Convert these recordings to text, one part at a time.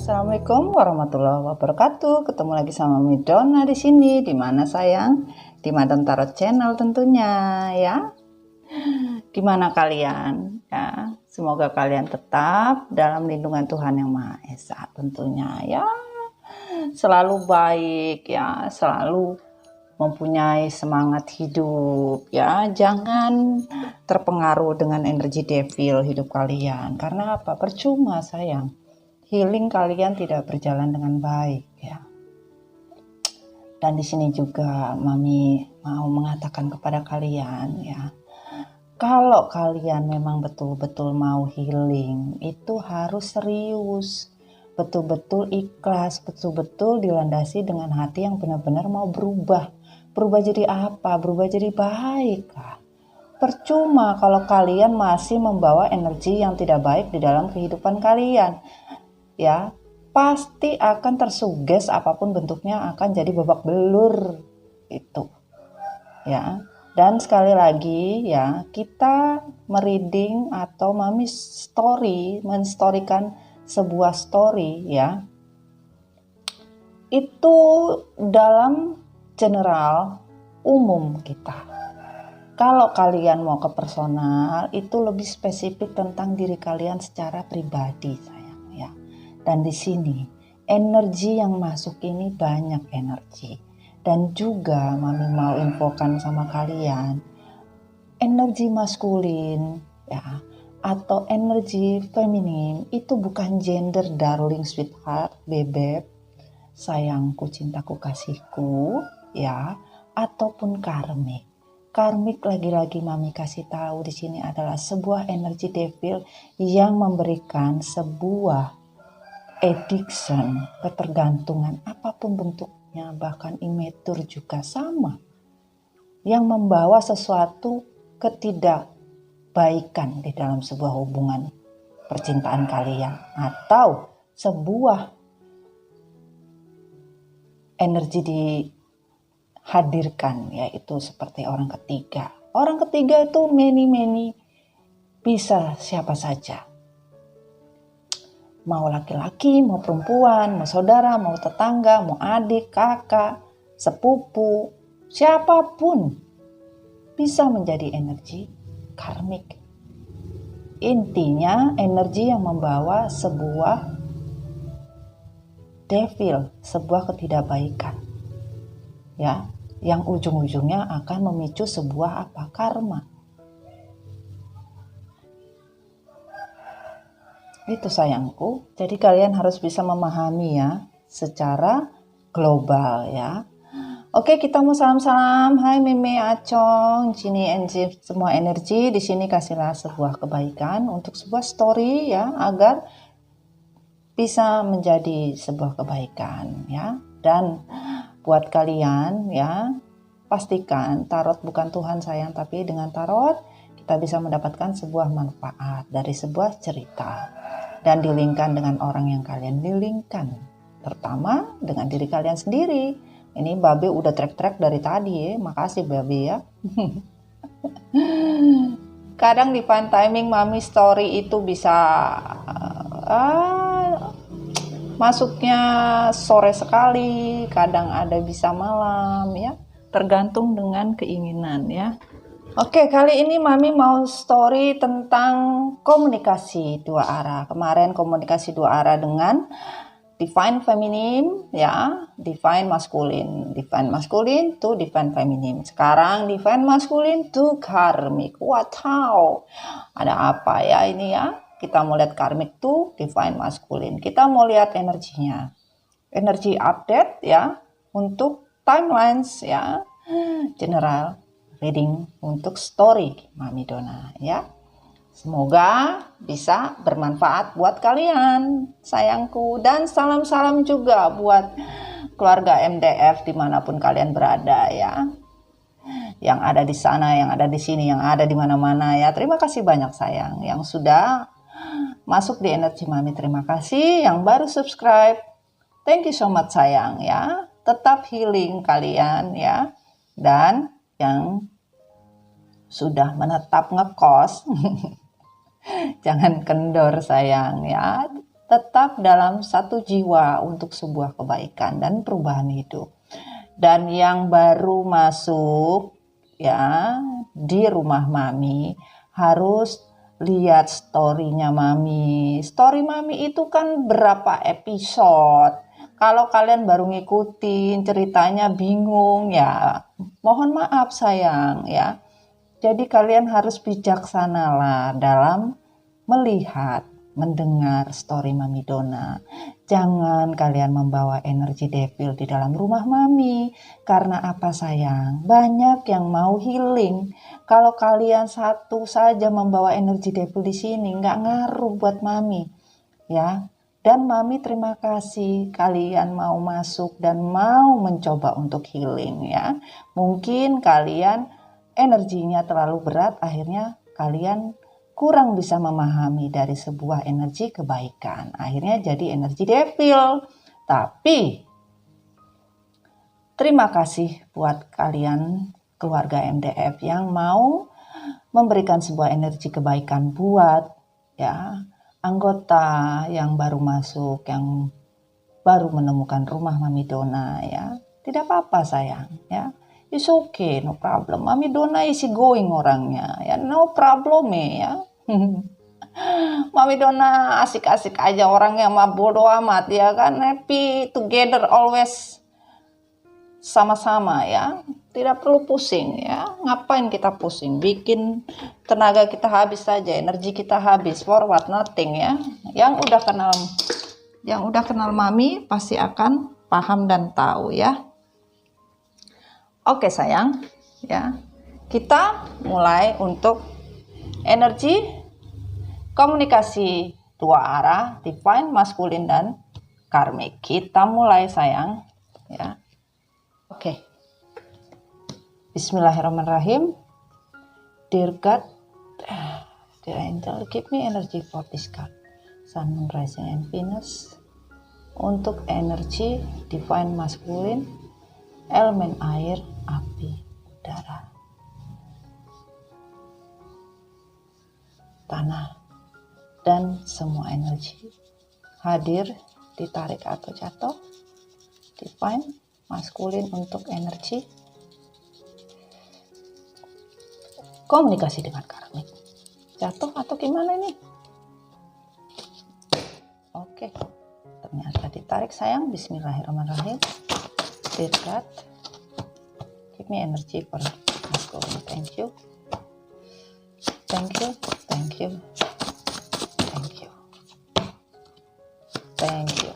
Assalamualaikum warahmatullahi wabarakatuh. Ketemu lagi sama Mami Donna di sini. Di mana sayang? Di Madam Tarot Channel tentunya ya. Gimana kalian? Ya, semoga kalian tetap dalam lindungan Tuhan Yang Maha Esa tentunya ya. Selalu baik ya, selalu mempunyai semangat hidup ya. Jangan terpengaruh dengan energi devil hidup kalian. Karena apa? Percuma sayang. Healing kalian tidak berjalan dengan baik ya. Dan di sini juga Mami mau mengatakan kepada kalian ya, kalau kalian memang betul-betul mau healing, itu harus serius, betul-betul ikhlas, betul-betul dilandasi dengan hati yang benar-benar mau berubah. Berubah jadi apa? Berubah jadi baik. Percuma kalau kalian masih membawa energi yang tidak baik di dalam kehidupan kalian. Ya, pasti akan tersuges apapun bentuknya akan jadi babak belur itu. Ya. Dan sekali lagi ya, kita mereading atau Mami menstorikan sebuah story ya. Itu dalam general umum kita. Kalau kalian mau ke personal, itu lebih spesifik tentang diri kalian secara pribadi, sayang ya. Dan di sini energi yang masuk ini banyak energi. Dan juga Mami mau infokan sama kalian, energi maskulin ya atau energi feminin itu bukan gender darling sweetheart, bebek, sayangku, cintaku, kasihku ya, ataupun karmik. Karmik lagi-lagi Mami kasih tahu di sini adalah sebuah energi devil yang memberikan sebuah addiction, ketergantungan apapun bentuknya, bahkan imetur juga sama, yang membawa sesuatu ketidakbaikan di dalam sebuah hubungan percintaan kalian, atau sebuah energi dihadirkan, yaitu seperti orang ketiga. Orang ketiga itu many bisa siapa saja. Mau laki-laki, mau perempuan, mau saudara, mau tetangga, mau adik, kakak, sepupu, siapapun bisa menjadi energi karmik. Intinya energi yang membawa sebuah devil, sebuah ketidakbaikan. Ya, yang ujung-ujungnya akan memicu sebuah karma. Itu sayangku. Jadi kalian harus bisa memahami ya secara global ya. Oke, kita mau salam-salam. Hai Meme, Acong, Cini, NJ, semua energi di sini kasihlah sebuah kebaikan untuk sebuah story ya, agar bisa menjadi sebuah kebaikan ya. Dan buat kalian ya, pastikan tarot bukan Tuhan sayang, tapi dengan tarot kita bisa mendapatkan sebuah manfaat dari sebuah cerita. Dan dilingkan dengan orang yang kalian dilingkan. Terutama dengan diri kalian sendiri. Ini Babe udah trek-trek dari tadi ya. Makasih Babe ya. Kadang di fine timing Mami story itu bisa masuknya sore sekali. Kadang ada bisa malam ya. Tergantung dengan keinginan ya. Oke, kali ini Mami mau story tentang komunikasi dua arah. Kemarin komunikasi dua arah dengan divine feminine ya, divine masculine to divine feminine. Sekarang divine masculine to karmic. Wow, ada apa ya ini ya? Kita mau lihat karmic to divine masculine. Kita mau lihat energinya, energi update ya untuk timelines ya, general reading untuk story Mami Donna ya. Semoga bisa bermanfaat buat kalian sayangku. Dan salam-salam juga buat keluarga MDF dimanapun kalian berada ya. Yang ada di sana, yang ada di sini, yang ada di mana-mana ya. Terima kasih banyak sayang yang sudah masuk di energi Mami. Terima kasih yang baru subscribe. Thank you so much sayang ya. Tetap healing kalian ya. Dan yang sudah menetap ngekos jangan kendor sayang ya. tetap dalam satu jiwa untuk sebuah kebaikan dan perubahan hidup. Dan yang baru masuk ya di rumah Mami harus lihat story-nya Mami. Story Mami itu kan berapa episode. Kalau kalian baru ngikutin ceritanya bingung ya, mohon maaf sayang ya. Jadi kalian harus bijaksanalah dalam melihat, mendengar story Mami Dona. Jangan kalian membawa energi devil di dalam rumah Mami. Karena apa sayang? Banyak yang mau healing. Kalau kalian satu saja membawa energi devil di sini, nggak ngaruh buat Mami. Ya, dan Mami terima kasih kalian mau masuk dan mau mencoba untuk healing ya. Mungkin kalian energinya terlalu berat, akhirnya kalian kurang bisa memahami dari sebuah energi kebaikan. Akhirnya jadi energi devil. Tapi terima kasih buat kalian keluarga MDF yang mau memberikan sebuah energi kebaikan buat ya anggota yang baru masuk, yang baru menemukan rumah Mami Dona ya. Tidak apa-apa sayang ya. It's okay, no problem. Mami Dona easy going orangnya ya, no problem ya. Mami Dona asik-asik aja orangnya, mah bodo amat ya kan, happy together always, sama-sama ya, tidak perlu pusing ya. Ngapain kita pusing, bikin tenaga kita habis saja, energi kita habis for what, nothing ya. Yang udah kenal Mami pasti akan paham dan tahu ya. Oke sayang ya, kita mulai untuk energi komunikasi dua arah, divine, maskulin, dan karmik. Kita mulai sayang ya. Oke. Bismillahirrahmanirrahim. Dear God, dear angel, give me energy for this card. Sun, Moon, Rising, and Venus. Untuk energi divine maskulin, elemen air, api, udara, tanah, dan semua energi hadir, ditarik atau jatuh. Divine maskulin untuk energi komunikasi dengan karmik, jatuh atau gimana ini? Oke, ternyata ditarik sayang. Bismillahirrahmanirrahim. Dear God, give me energy for maskulin. Thank you, thank you, thank you, thank you, thank you.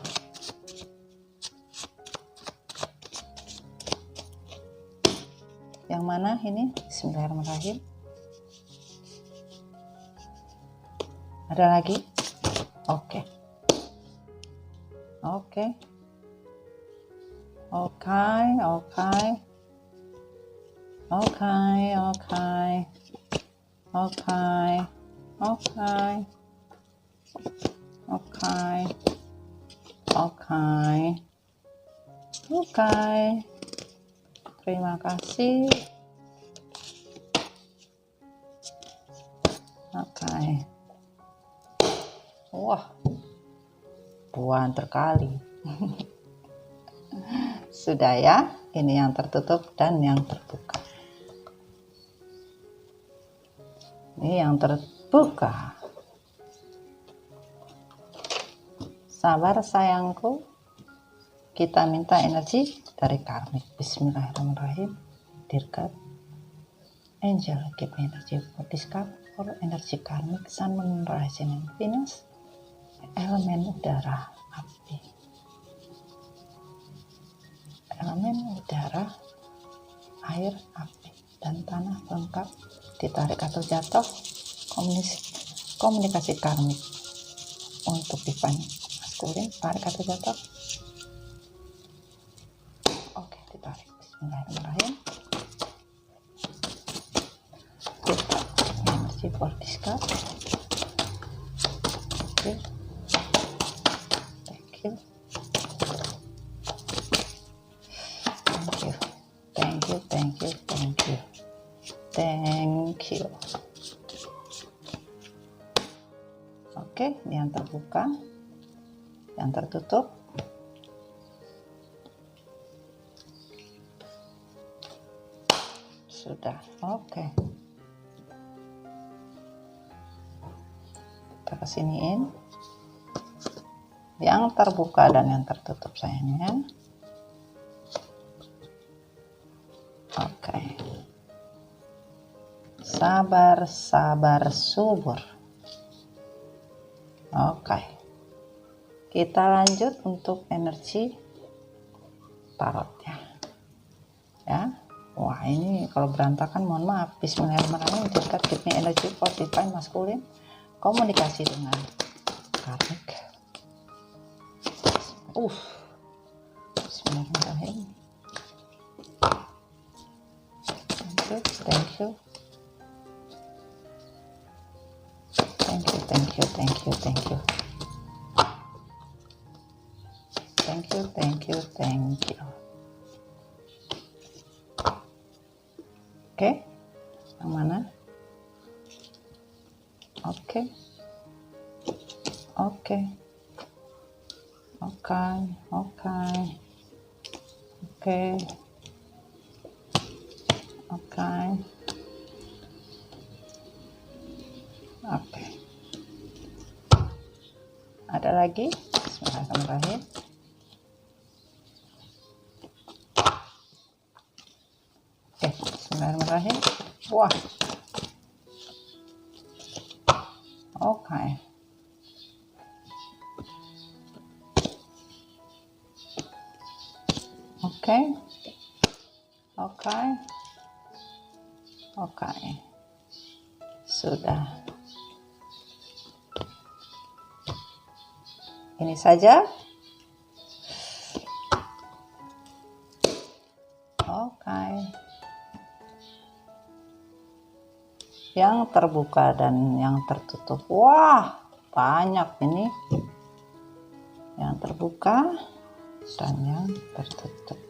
Yang mana ini? Bismillahirrahmanirrahim. Ada lagi? Oke. Oke. Oke, oke. Oke, oke. Oke. Oke. Oke. Oke. Oke. Terima kasih. Oke. Wah, buan terkali. Sudah ya, ini yang tertutup dan yang terbuka. Ini yang terbuka. Sabar sayangku. Kita minta energi dari karmik. Bismillahirrahmanirrahim. Dear God, angel, give me energy for this card, for energy karmik, Sun, Moon, Rising, and Venus. Elemen udara, api. Elemen udara, air, api, dan tanah lengkap. Ditarik atau jatuh. Komunikasi karmik untuk divine maskulin, tarik atau jatuh. Oke, ditarik. Bismillahirrahmanirrahim. Kita energi for this card. Oke. Thank you. Thank you. Thank you, thank you, thank you. Thank you. Oke, ini yang terbuka. yang tertutup. Sudah, oke. Kita kesiniin yang terbuka dan yang tertutup sayangnya. Oke. Sabar subur. Oke. Kita lanjut untuk energi tarotnya. Ya. Wah, ini kalau berantakan mohon maaf. Bismillahirrahmanirrahim. Dekat give me energy for divine masculine. Komunikasi dengan karmik. Bismillahirrahmanirrahim. Thank you. Oke, yang mana? Oke. Ada lagi? Bismillahirrahmanirrahim. Bismillahirrahmanirrahim. Wah. Oke. Sudah. Ini saja. Yang terbuka dan yang tertutup. Wah, banyak ini. Yang terbuka dan yang tertutup.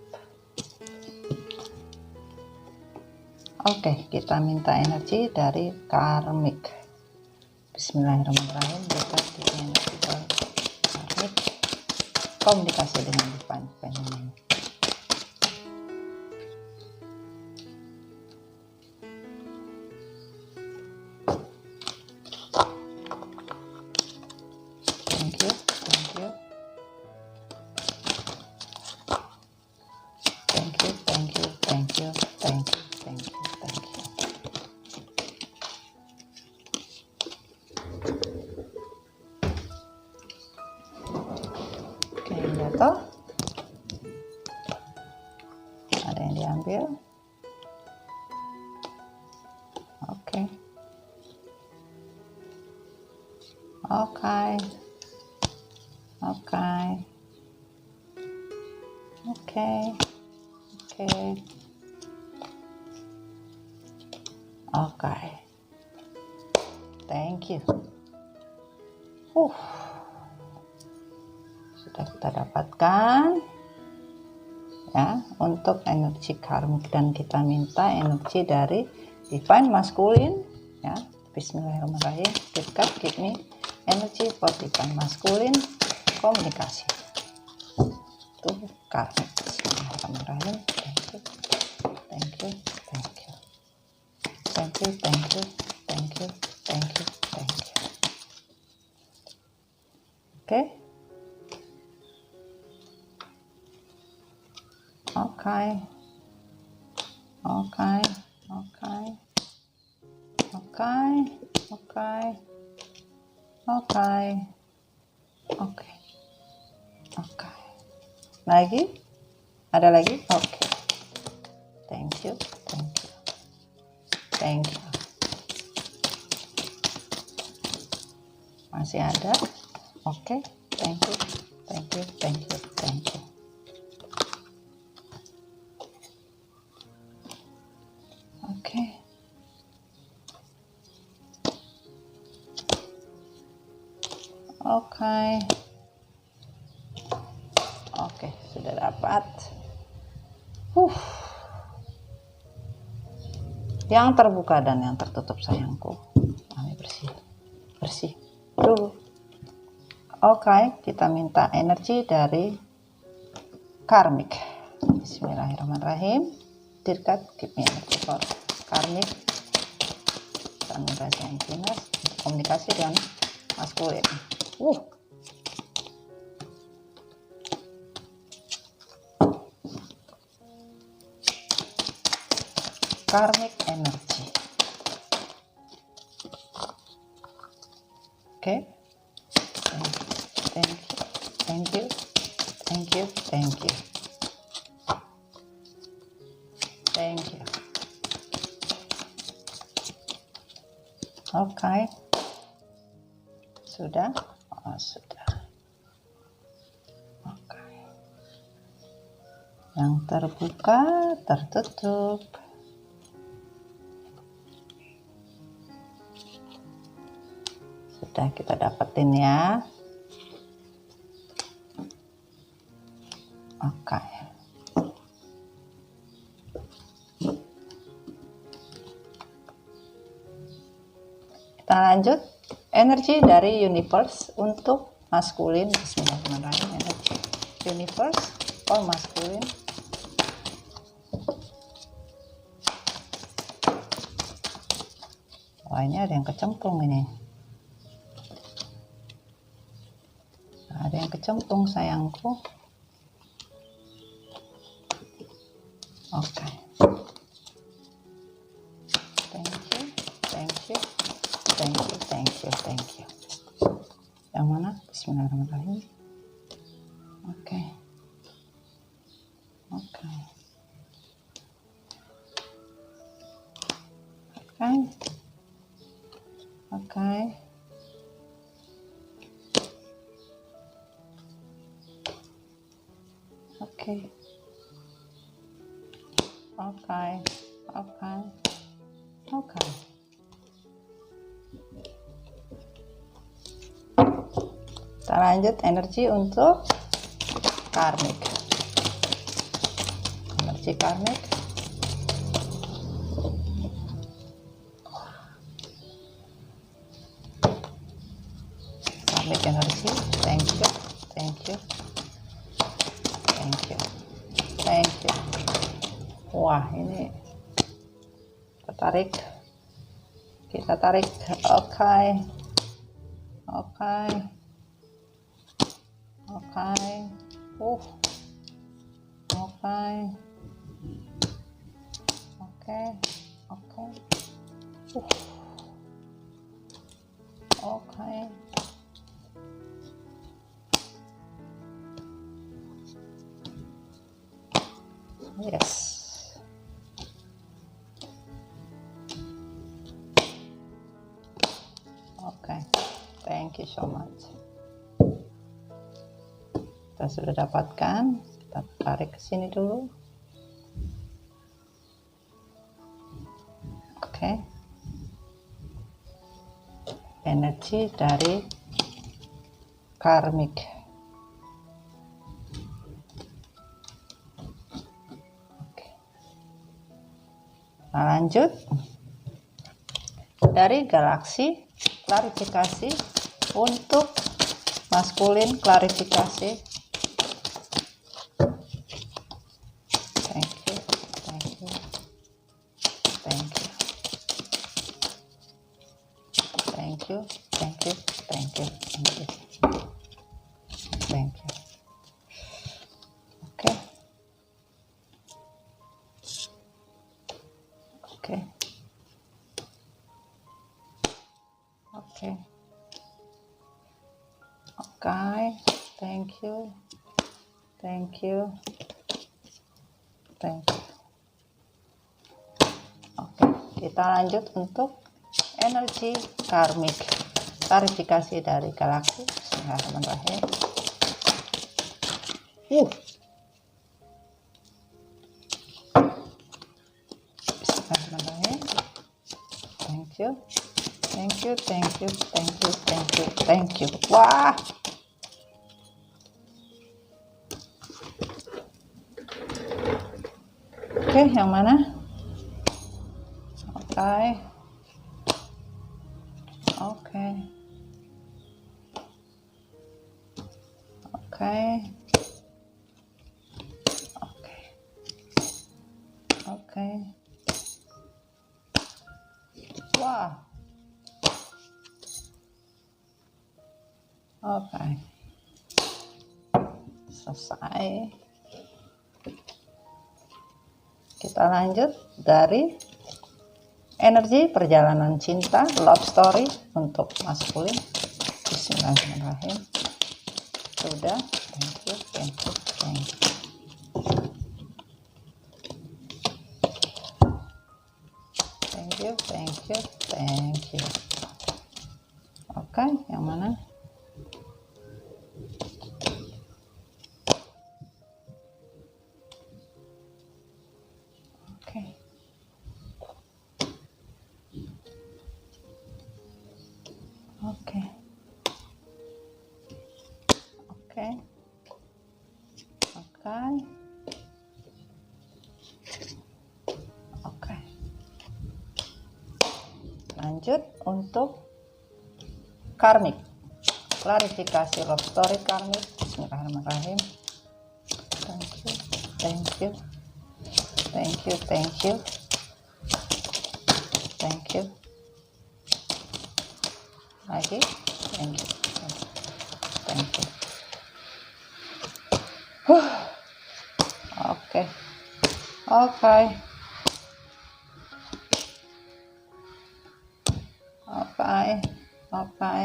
Oke, kita minta energi dari karmik. Bismillahirrahmanirrahim. Kita energi karmik. Komunikasi dengan divine feminine. Jatuh, ada yang diambil. Oke. Thank you. Sudah kita dapatkan ya untuk energi karmik, dan kita minta energi dari divine masculine ya. Bismillahirrahmanirrahim. Give me energy for divine masculine komunikasi itu karmik. Bismillahirrahmanirrahim. Thank you. Oke. Lagi? Ada lagi? Oke. Thank you. Masih ada? Oke. Thank you. Oke, sudah dapat. Yang terbuka dan yang tertutup sayangku. Kami bersih dulu. Oke, kita minta energi dari karmik. Bismillahirrahmanirrahim. Dear God, give me energy for karmik. Bahasa Inggris, komunikasi dengan maskulin. Karmic energy. Oke. Thank you. Oke. Sudah? Oh, sudah. Oke. Yang terbuka, tertutup. Sudah kita dapetin ya. Oke. Kita lanjut, energi dari universe untuk maskulin. Bismillahirrahmanirrahim. Energi universe for maskulin. Wah, ini ada yang kecemplung ini. Ada yang kecemplung sayangku. Oke. Thank you. Yang mana? Bismillahirrahmanirrahim. Oke. Kita lanjut energi untuk karmik. Energi karmik. Karmik energi. Thank you. Wah, ini kita tarik. Oke. Yes. Thank you so much. Kita sudah dapatkan. Kita tarik ke sini dulu. Oke. Energi dari karmik. Nah, lanjut dari galaksi klarifikasi untuk maskulin klarifikasi. Thank you. Thank you. Oke, kita lanjut untuk energi karmik. Klarifikasi dari galaksi. Bismillahirrahmanirrahim. Bismillahirrahmanirrahim. Thank you. Wah. Oke, yang mana? Oke. Oke. Oke. Wah. Oke. Selesai. Kita lanjut dari energi perjalanan cinta, love story untuk maskulin. Bismillahirrahmanirrahim. Sudah. Thank you, thank you, thank you. Thank you, thank you, thank you. Oke, yang mana? Oke. Oke. Oke. Oke. Oke. Lanjut untuk karmik. Klarifikasi love story karmik. Bismillahirrahmanirrahim. Thank you. Thank you. Thank you. Thank you. Thank you. Lagi. Thank you. Thank you. Oke. Oke. Oke. Oke.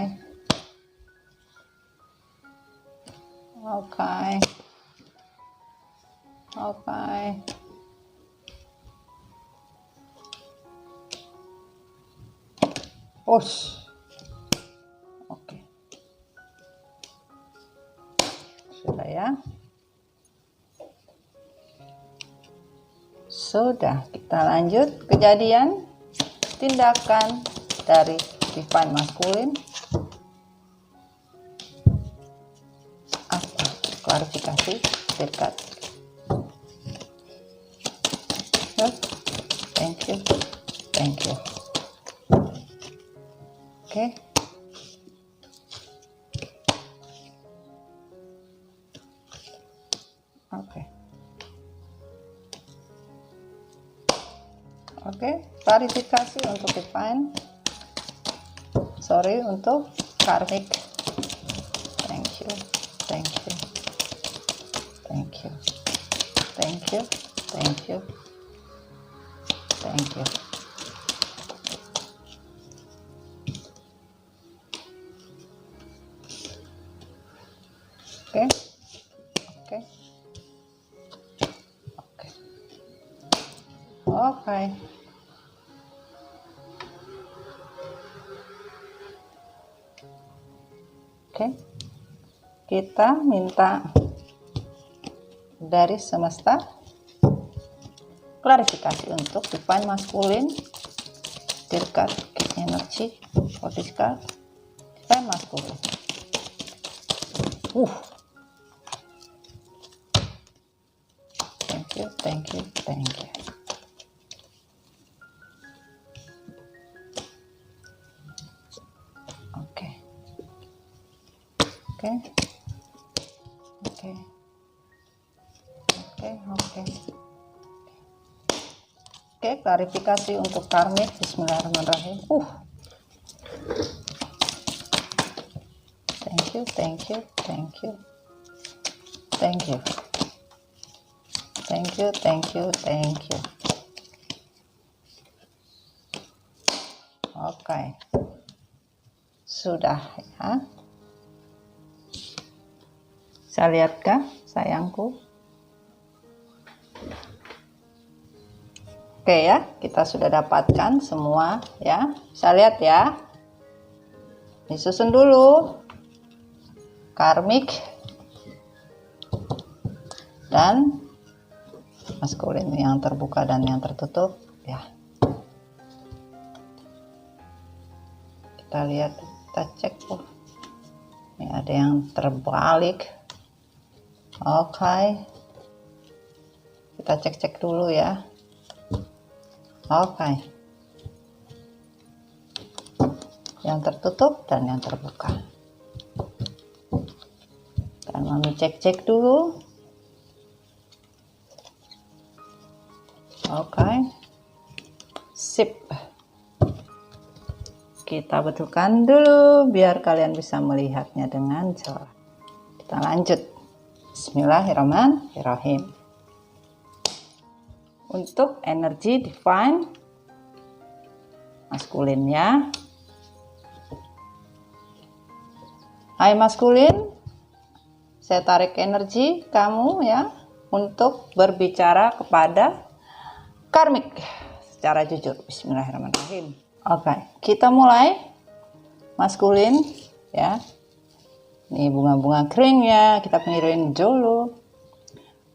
Oke. Oke. Push. Oke. Sudah ya. Sudah, kita lanjut kejadian tindakan dari divine maskulin. Apa? Klarifikasi dekat. Thank you. Thank you. Oke. Oke. Oke, klarifikasi untuk divine. Sorry untuk karmik. Thank you. Thank you. Thank you. Thank you. Thank you. Thank you. Oke. Oke. Oke. Oke. Oke. Kita minta dari semesta klarifikasi untuk divine maskulin, tirkat energi, posiskal, divine maskulin. Thank you, thank you, thank you. Oke. Oke. Oke. Oke, oke. Oke, klarifikasi untuk karmik. Bismillahirrahmanirrahim. Thank you, thank you, thank you. Thank you. Thank you, thank you, thank you. Oke. Sudah ya. Saya lihatkah sayangku? Oke ya, kita sudah dapatkan semua ya. Saya lihat ya. Disusun dulu. Karmik dan maskulin yang terbuka dan yang tertutup ya. Kita lihat, kita cek. Ini ada yang terbalik. Oke. Kita cek-cek dulu ya. Oke. Yang tertutup dan yang terbuka. Dan Mami cek-cek dulu. Oke. Sip. Kita betulkan dulu biar kalian bisa melihatnya dengan jelas. Kita lanjut. Bismillahirrahmanirrahim. Untuk energi divine maskulin ya. Hai maskulin, saya tarik energi kamu ya untuk berbicara kepada karmik secara jujur. Bismillahirrahmanirrahim. Oke, kita mulai maskulin ya. Ini bunga-bunga kering ya, kita pengirin dulu.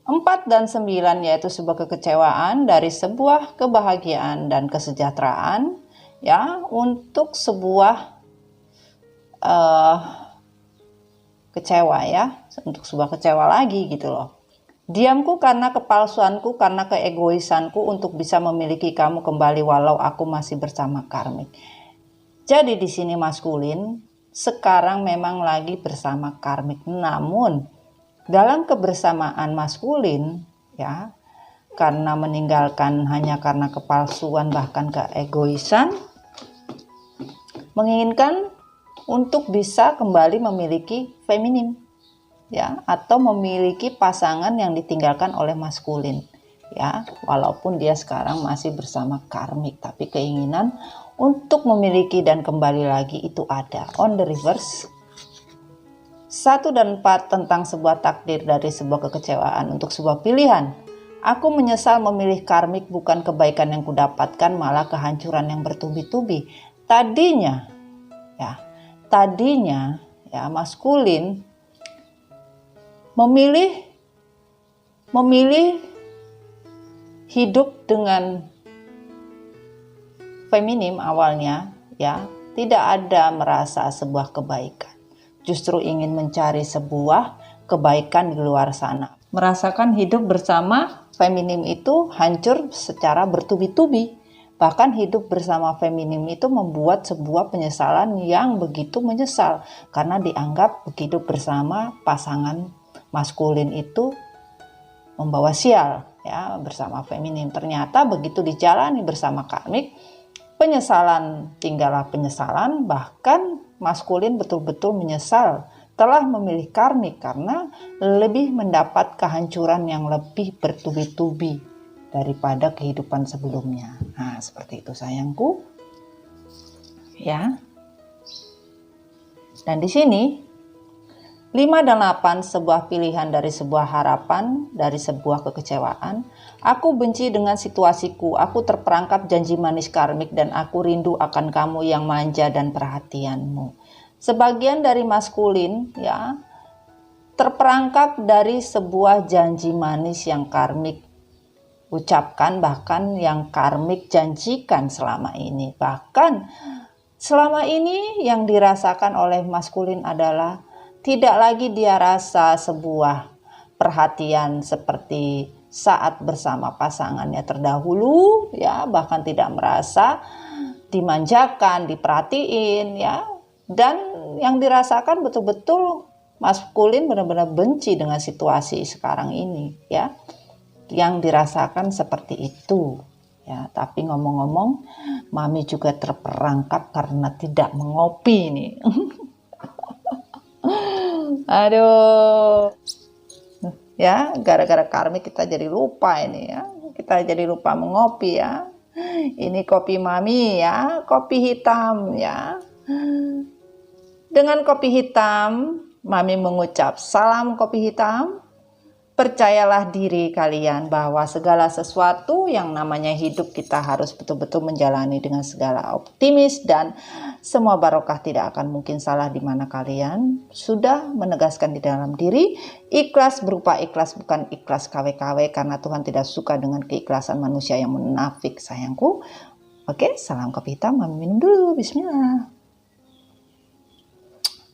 4 dan 9 yaitu sebuah kekecewaan dari sebuah kebahagiaan dan kesejahteraan ya, untuk sebuah kecewa ya, untuk sebuah kecewa lagi gitu loh. Diamku karena kepalsuanku, karena keegoisanku untuk bisa memiliki kamu kembali walau aku masih bersama karmik. Jadi di sini maskulin sekarang memang lagi bersama karmik, namun dalam kebersamaan maskulin ya, karena meninggalkan hanya karena kepalsuan bahkan keegoisan, menginginkan untuk bisa kembali memiliki feminim ya, atau memiliki pasangan yang ditinggalkan oleh maskulin ya, walaupun dia sekarang masih bersama karmik, tapi keinginan untuk memiliki dan kembali lagi itu ada. On the reverse 1 dan 4 tentang sebuah takdir dari sebuah kekecewaan untuk sebuah pilihan. Aku menyesal memilih karmik, bukan kebaikan yang kudapatkan malah kehancuran yang bertubi-tubi. Tadinya ya maskulin memilih hidup dengan feminim awalnya ya, tidak ada merasa sebuah kebaikan, justru ingin mencari sebuah kebaikan di luar sana. Merasakan hidup bersama feminim itu hancur secara bertubi-tubi. Bahkan hidup bersama feminim itu membuat sebuah penyesalan yang begitu menyesal, karena dianggap hidup bersama pasangan maskulin itu membawa sial ya bersama feminim. Ternyata begitu dijalani bersama karmik, penyesalan tinggallah penyesalan, bahkan maskulin betul-betul menyesal telah memilih karmik karena lebih mendapat kehancuran yang lebih bertubi-tubi daripada kehidupan sebelumnya. Nah, seperti itu sayangku. Ya. Dan di sini 5 dan 8 sebuah pilihan dari sebuah harapan, dari sebuah kekecewaan. Aku benci dengan situasiku, aku terperangkap janji manis karmik, dan aku rindu akan kamu yang manja dan perhatianmu. Sebagian dari maskulin ya terperangkap dari sebuah janji manis yang karmik ucapkan, bahkan yang karmik janjikan selama ini. Bahkan selama ini yang dirasakan oleh maskulin adalah tidak lagi dia rasa sebuah perhatian seperti saat bersama pasangannya terdahulu ya, bahkan tidak merasa dimanjakan, diperhatiin ya. Dan yang dirasakan betul-betul maskulin benar-benar benci dengan situasi sekarang ini ya. Yang dirasakan seperti itu ya. Tapi ngomong-ngomong, Mami juga terperangkap karena tidak mengopi nih. Aduh ya, gara-gara karmik kita jadi lupa ini ya, kita jadi lupa mengopi ya. Ini kopi Mami ya, kopi hitam ya. Dengan kopi hitam Mami mengucap salam kopi hitam. Percayalah diri kalian bahwa segala sesuatu yang namanya hidup kita harus betul-betul menjalani dengan segala optimis, dan semua barokah tidak akan mungkin salah di mana kalian sudah menegaskan di dalam diri. Ikhlas berupa ikhlas, bukan ikhlas KW-KW, karena Tuhan tidak suka dengan keikhlasan manusia yang munafik sayangku. Oke, salam kopi hitam. Mami minum dulu, bismillah.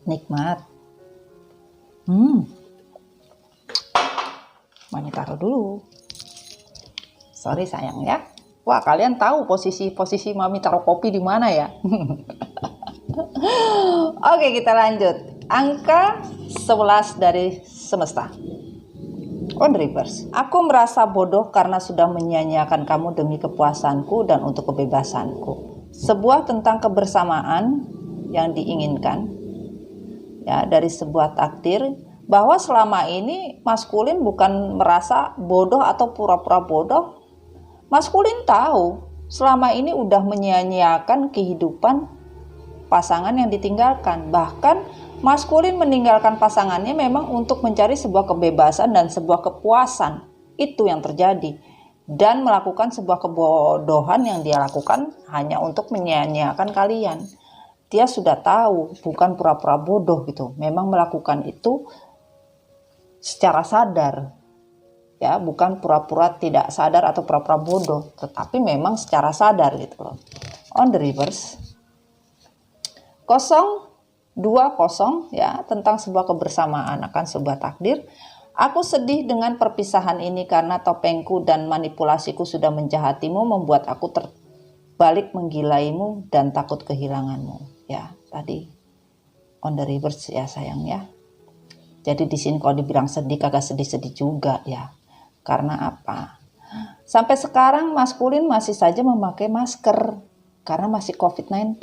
Nikmat. Mami taruh dulu. Sorry sayang ya. Wah, kalian tahu posisi Mami taruh kopi di mana ya? Oke, kita lanjut. Angka 11 dari semesta. On reverse. Aku merasa bodoh karena sudah menyia-nyiakan kamu demi kepuasanku dan untuk kebebasanku. Sebuah tentang kebersamaan yang diinginkan ya dari sebuah takdir, bahwa selama ini maskulin bukan merasa bodoh atau pura-pura bodoh. Maskulin tahu selama ini udah menyia-nyiakan kehidupan pasangan yang ditinggalkan. Bahkan maskulin meninggalkan pasangannya memang untuk mencari sebuah kebebasan dan sebuah kepuasan. Itu yang terjadi. Dan melakukan sebuah kebodohan yang dia lakukan hanya untuk menyia-nyiakan kalian. Dia sudah tahu, bukan pura-pura bodoh gitu. Memang melakukan itu secara sadar. Ya, bukan pura-pura tidak sadar atau pura-pura bodoh, tetapi memang secara sadar gitu loh. On the reverse. 020 ya, tentang sebuah kebersamaan akan sebuah takdir. Aku sedih dengan perpisahan ini karena topengku dan manipulasiku sudah menjahatimu, membuat aku terbalik menggilaimu dan takut kehilanganmu. Ya, tadi on the reverse ya sayang ya. Jadi di sini kalau dibilang sedih kagak sedih-sedih juga ya. Karena apa? Sampai sekarang maskulin masih saja memakai masker karena masih COVID-19.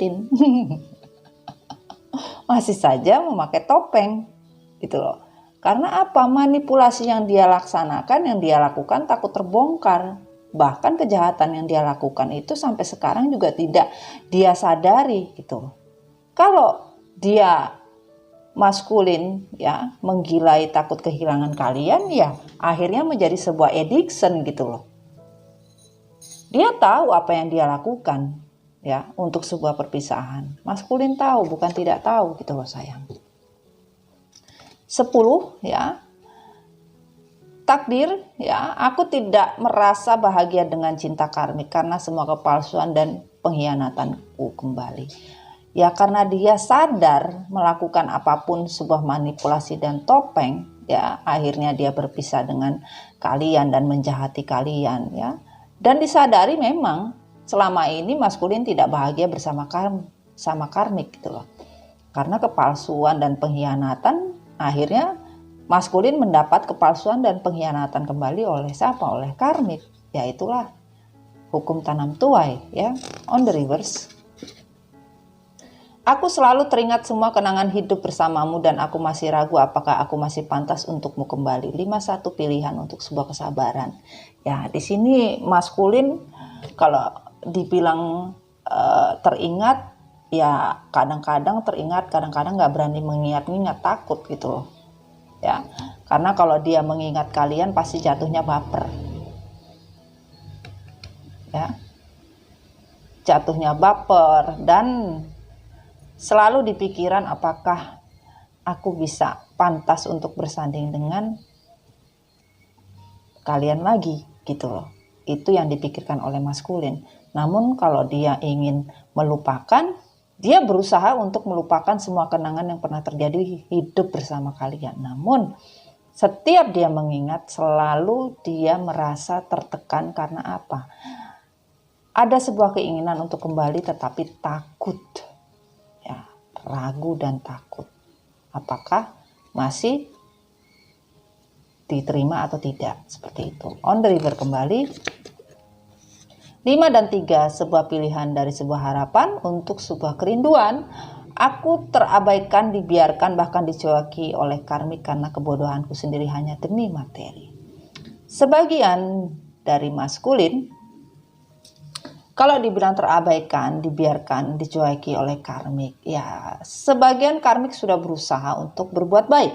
Masih saja memakai topeng gitu loh. Karena apa? Manipulasi yang dia laksanakan, yang dia lakukan takut terbongkar. Bahkan kejahatan yang dia lakukan itu sampai sekarang juga tidak dia sadari gitu. Kalau dia maskulin ya menggilai takut kehilangan kalian, ya akhirnya menjadi sebuah addiction gitu loh. Dia tahu apa yang dia lakukan ya untuk sebuah perpisahan. Maskulin tahu, bukan tidak tahu gitu loh sayang. 10 ya. Takdir ya, aku tidak merasa bahagia dengan cinta karmik karena semua kepalsuan dan pengkhianatanku kembali. Ya karena dia sadar melakukan apapun sebuah manipulasi dan topeng, ya akhirnya dia berpisah dengan kalian dan menjahati kalian ya. Dan disadari memang selama ini maskulin tidak bahagia bersama karmik gitu loh. Karena kepalsuan dan pengkhianatan, akhirnya maskulin mendapat kepalsuan dan pengkhianatan kembali oleh siapa? Oleh karmik. Ya itulah hukum tanam tuai ya. On the reverse. Aku selalu teringat semua kenangan hidup bersamamu dan aku masih ragu apakah aku masih pantas untukmu kembali. 51 pilihan untuk sebuah kesabaran. Ya, di sini maskulin kalau dibilang teringat, ya kadang-kadang teringat, kadang-kadang nggak berani mengingat-ingat, takut gitu loh. Ya, karena kalau dia mengingat kalian pasti jatuhnya baper. Ya. Jatuhnya baper dan selalu di pikiran apakah aku bisa pantas untuk bersanding dengan kalian lagi gitu loh. Itu yang dipikirkan oleh maskulin. Namun kalau dia ingin melupakan, dia berusaha untuk melupakan semua kenangan yang pernah terjadi hidup bersama kalian. Namun setiap dia mengingat selalu dia merasa tertekan karena apa? Ada sebuah keinginan untuk kembali tetapi takut. Ragu dan takut. Apakah masih diterima atau tidak? Seperti itu. On the river kembali. 5 dan 3, sebuah pilihan dari sebuah harapan untuk sebuah kerinduan. Aku terabaikan, dibiarkan, bahkan dicueki oleh karmik karena kebodohanku sendiri hanya demi materi. Sebagian dari maskulin, kalau dibilang terabaikan, dibiarkan, dicueki oleh karmik, ya sebagian karmik sudah berusaha untuk berbuat baik.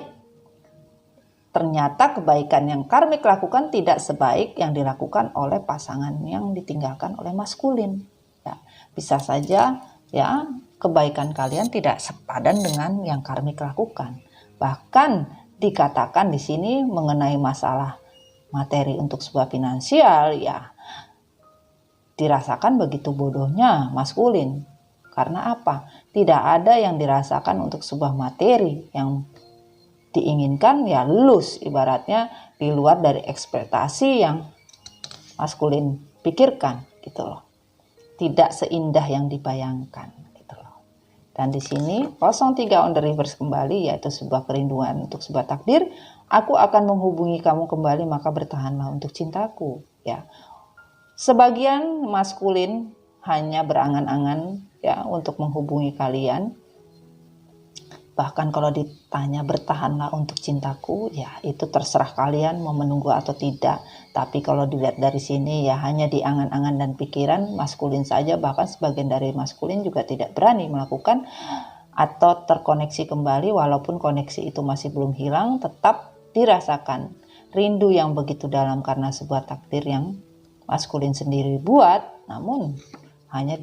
Ternyata kebaikan yang karmik lakukan tidak sebaik yang dilakukan oleh pasangan yang ditinggalkan oleh maskulin. Ya, bisa saja ya kebaikan kalian tidak sepadan dengan yang karmik lakukan. Bahkan dikatakan di sini mengenai masalah materi untuk sebuah finansial, ya dirasakan begitu bodohnya maskulin. Karena apa? Tidak ada yang dirasakan untuk sebuah materi yang diinginkan, ya lulus ibaratnya di luar dari ekspektasi yang maskulin pikirkan gitu loh. Tidak seindah yang dibayangkan gitu loh. Dan di sini 03 on the reverse kembali, yaitu sebuah kerinduan untuk sebuah takdir. Aku akan menghubungi kamu kembali, maka bertahanlah untuk cintaku. Ya, sebagian maskulin hanya berangan-angan ya untuk menghubungi kalian. Bahkan kalau ditanya bertahanlah untuk cintaku, ya itu terserah kalian mau menunggu atau tidak. Tapi kalau dilihat dari sini ya hanya di angan-angan dan pikiran maskulin saja. Bahkan sebagian dari maskulin juga tidak berani melakukan atau terkoneksi kembali. Walaupun koneksi itu masih belum hilang, tetap dirasakan rindu yang begitu dalam karena sebuah takdir yang maskulin sendiri buat. Namun hanya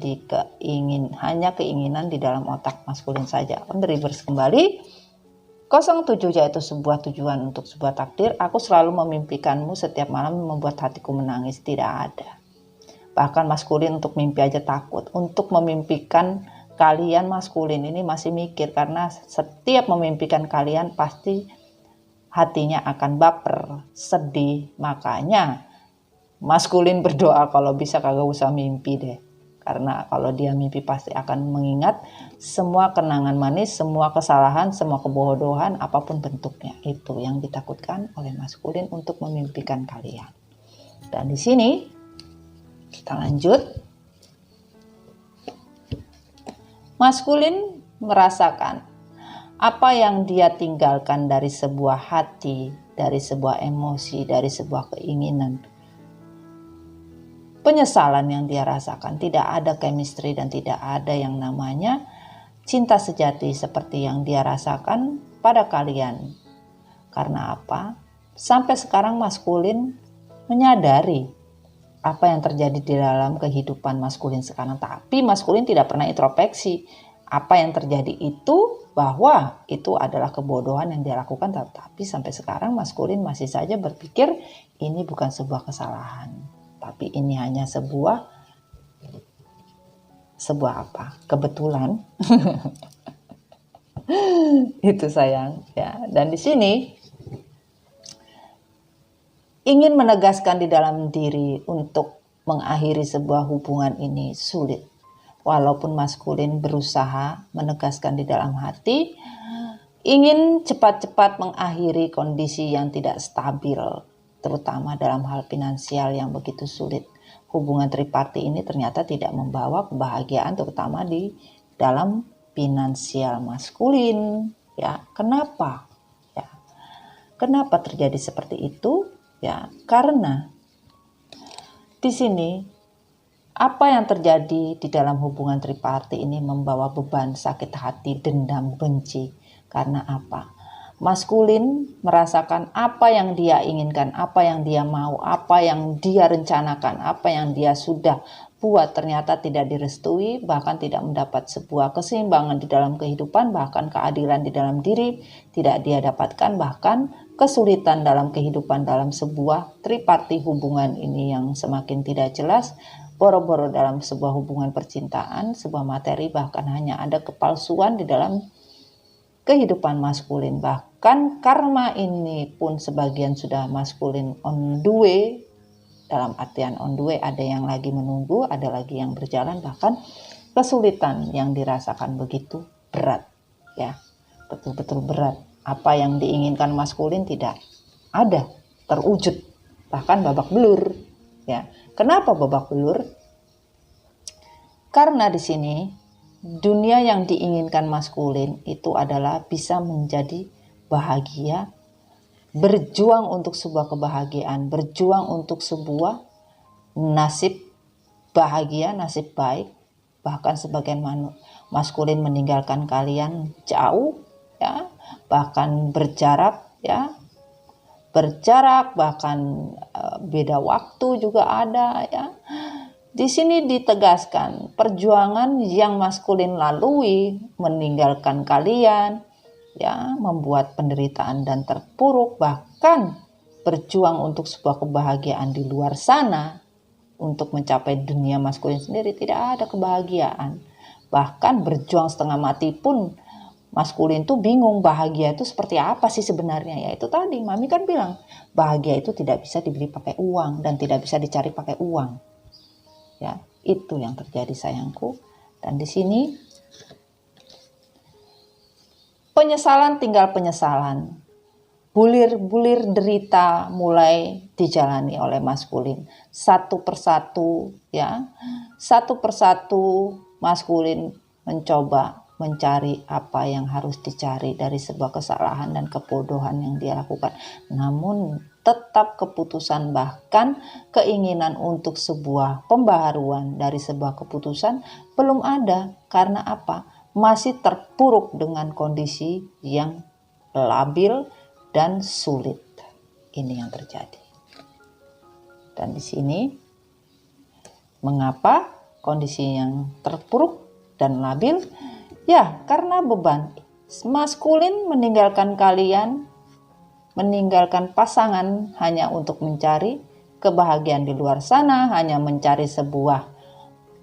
keinginan di dalam otak maskulin saja. On the reverse kembali 07 yaitu sebuah tujuan untuk sebuah takdir. Aku selalu memimpikanmu setiap malam membuat hatiku menangis. Tidak ada. Bahkan maskulin untuk mimpi aja takut. Untuk memimpikan kalian maskulin ini masih mikir, karena setiap memimpikan kalian pasti hatinya akan baper, sedih. Makanya maskulin berdoa kalau bisa kagak usah mimpi deh. Karena kalau dia mimpi pasti akan mengingat semua kenangan manis, semua kesalahan, semua kebodohan, apapun bentuknya. Itu yang ditakutkan oleh maskulin untuk memimpikan kalian. Dan di sini kita lanjut. Maskulin merasakan apa yang dia tinggalkan dari sebuah hati, dari sebuah emosi, dari sebuah keinginan. Penyesalan yang dia rasakan, tidak ada chemistry dan tidak ada yang namanya cinta sejati seperti yang dia rasakan pada kalian. Karena apa? Sampai sekarang maskulin menyadari apa yang terjadi di dalam kehidupan maskulin sekarang, tapi maskulin tidak pernah introspeksi apa yang terjadi itu, bahwa itu adalah kebodohan yang dia lakukan. Tapi sampai sekarang maskulin masih saja berpikir ini bukan sebuah kesalahan, tapi ini hanya sebuah apa? Kebetulan. Itu sayang ya. Dan di sini ingin menegaskan di dalam diri untuk mengakhiri sebuah hubungan ini sulit. Walaupun maskulin berusaha menegaskan di dalam hati, ingin cepat-cepat mengakhiri kondisi yang tidak stabil, terutama dalam hal finansial yang begitu sulit. Hubungan triparti ini ternyata tidak membawa kebahagiaan, terutama di dalam finansial maskulin. Ya, kenapa? Ya, kenapa terjadi seperti itu? Ya, karena di sini apa yang terjadi di dalam hubungan triparti ini membawa beban sakit hati, dendam, benci. Karena apa? Maskulin merasakan apa yang dia inginkan, apa yang dia mau, apa yang dia rencanakan, apa yang dia sudah buat ternyata tidak direstui, bahkan tidak mendapat sebuah keseimbangan di dalam kehidupan, bahkan keadilan di dalam diri tidak dia dapatkan, bahkan kesulitan dalam kehidupan dalam sebuah triparti hubungan ini yang semakin tidak jelas, boro-boro dalam sebuah hubungan percintaan, sebuah materi, bahkan hanya ada kepalsuan di dalam kehidupan maskulin. Bahkan karma ini pun sebagian sudah maskulin on the way. Dalam artian on the way, ada yang lagi menunggu, ada lagi yang berjalan. Bahkan kesulitan yang dirasakan begitu berat, ya, betul-betul berat. Apa yang diinginkan maskulin tidak ada, terwujud, bahkan babak belur. Ya, kenapa babak belur? Karena di sini dunia yang diinginkan maskulin itu adalah bisa menjadi bahagia, berjuang untuk sebuah kebahagiaan, berjuang untuk sebuah nasib bahagia, nasib baik. Bahkan sebagian maskulin meninggalkan kalian jauh, ya, bahkan berjarak, ya, bahkan beda waktu juga ada, ya. Di sini ditegaskan perjuangan yang maskulin lalui meninggalkan kalian, ya, membuat penderitaan dan terpuruk, bahkan berjuang untuk sebuah kebahagiaan di luar sana untuk mencapai dunia maskulin sendiri tidak ada kebahagiaan. Bahkan berjuang setengah mati pun maskulin tuh bingung bahagia itu seperti apa sih sebenarnya. Ya itu tadi Mami kan bilang bahagia itu tidak bisa dibeli pakai uang dan tidak bisa dicari pakai uang. Ya, itu yang terjadi sayangku. Dan di sini penyesalan tinggal penyesalan. Bulir-bulir derita mulai dijalani oleh maskulin. Satu persatu ya. Satu persatu maskulin mencoba mencari apa yang harus dicari dari sebuah kesalahan dan kebodohan yang dia lakukan. Namun tetap keputusan bahkan keinginan untuk sebuah pembaharuan dari sebuah keputusan belum ada. Karena apa? Masih terpuruk dengan kondisi yang labil dan sulit. Ini yang terjadi. Dan di sini mengapa kondisi yang terpuruk dan labil? Ya, karena beban. Maskulin meninggalkan kalian, meninggalkan pasangan hanya untuk mencari kebahagiaan di luar sana, hanya mencari sebuah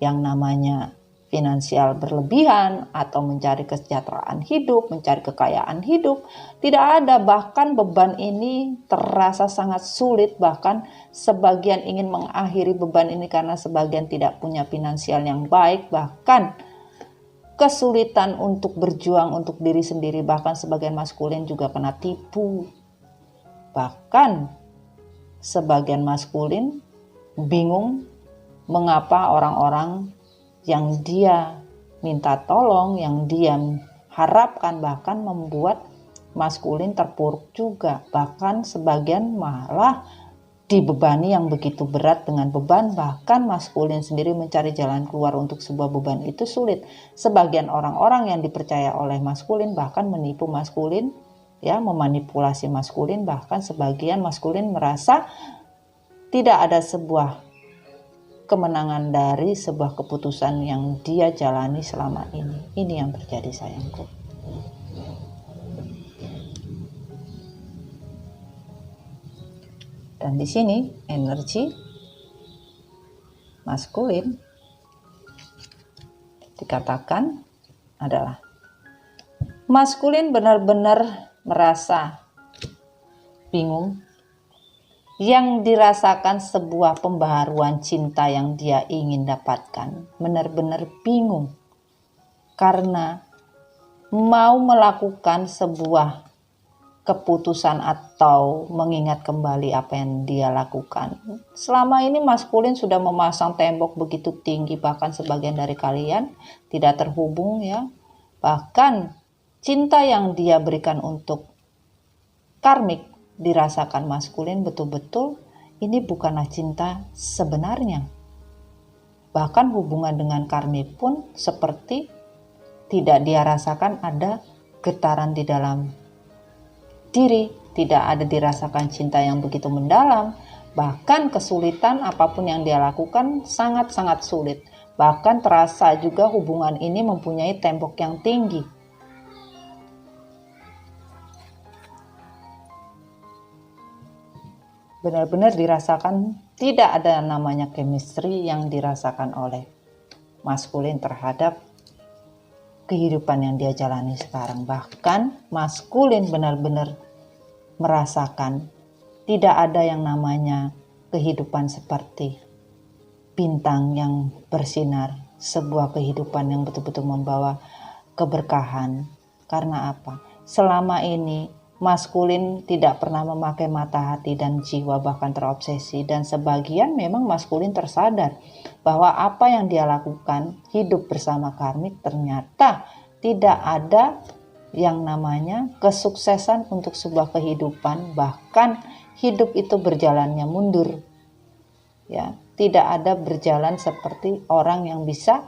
yang namanya finansial berlebihan atau mencari kesejahteraan hidup, mencari kekayaan hidup. Tidak ada, bahkan beban ini terasa sangat sulit, bahkan sebagian ingin mengakhiri beban ini karena sebagian tidak punya finansial yang baik, bahkan kesulitan untuk berjuang untuk diri sendiri, bahkan sebagian maskulin juga kena tipu. Bahkan sebagian maskulin bingung mengapa orang-orang yang dia minta tolong, yang dia harapkan bahkan membuat maskulin terpuruk juga. Bahkan sebagian malah dibebani yang begitu berat dengan beban, bahkan maskulin sendiri mencari jalan keluar untuk sebuah beban itu sulit. Sebagian orang-orang yang dipercaya oleh maskulin bahkan menipu maskulin, ya, memanipulasi maskulin, bahkan sebagian maskulin merasa tidak ada sebuah kemenangan dari sebuah keputusan yang dia jalani selama ini. Ini yang terjadi, sayangku. Dan di sini energi maskulin dikatakan adalah maskulin benar-benar merasa bingung, yang dirasakan sebuah pembaharuan cinta yang dia ingin dapatkan. Benar-benar bingung karena mau melakukan sebuah keputusan atau mengingat kembali apa yang dia lakukan. Selama ini maskulin sudah memasang tembok begitu tinggi, bahkan sebagian dari kalian tidak terhubung, ya. Bahkan cinta yang dia berikan untuk karmik dirasakan maskulin betul-betul ini bukanlah cinta sebenarnya. Bahkan hubungan dengan karmik pun seperti tidak dia rasakan ada getaran di dalam diri, tidak ada dirasakan cinta yang begitu mendalam. Bahkan kesulitan apapun yang dia lakukan sangat-sangat sulit. Bahkan terasa juga hubungan ini mempunyai tembok yang tinggi. Benar-benar dirasakan tidak ada namanya chemistry yang dirasakan oleh maskulin terhadap kehidupan yang dia jalani sekarang. Bahkan maskulin benar-benar merasakan tidak ada yang namanya kehidupan seperti bintang yang bersinar, sebuah kehidupan yang betul-betul membawa keberkahan. Karena apa? Selama ini maskulin tidak pernah memakai mata hati dan jiwa, bahkan terobsesi, dan sebagian memang maskulin tersadar bahwa apa yang dia lakukan hidup bersama karmik ternyata tidak ada yang namanya kesuksesan untuk sebuah kehidupan, bahkan hidup itu berjalannya mundur, ya, tidak ada berjalan seperti orang yang bisa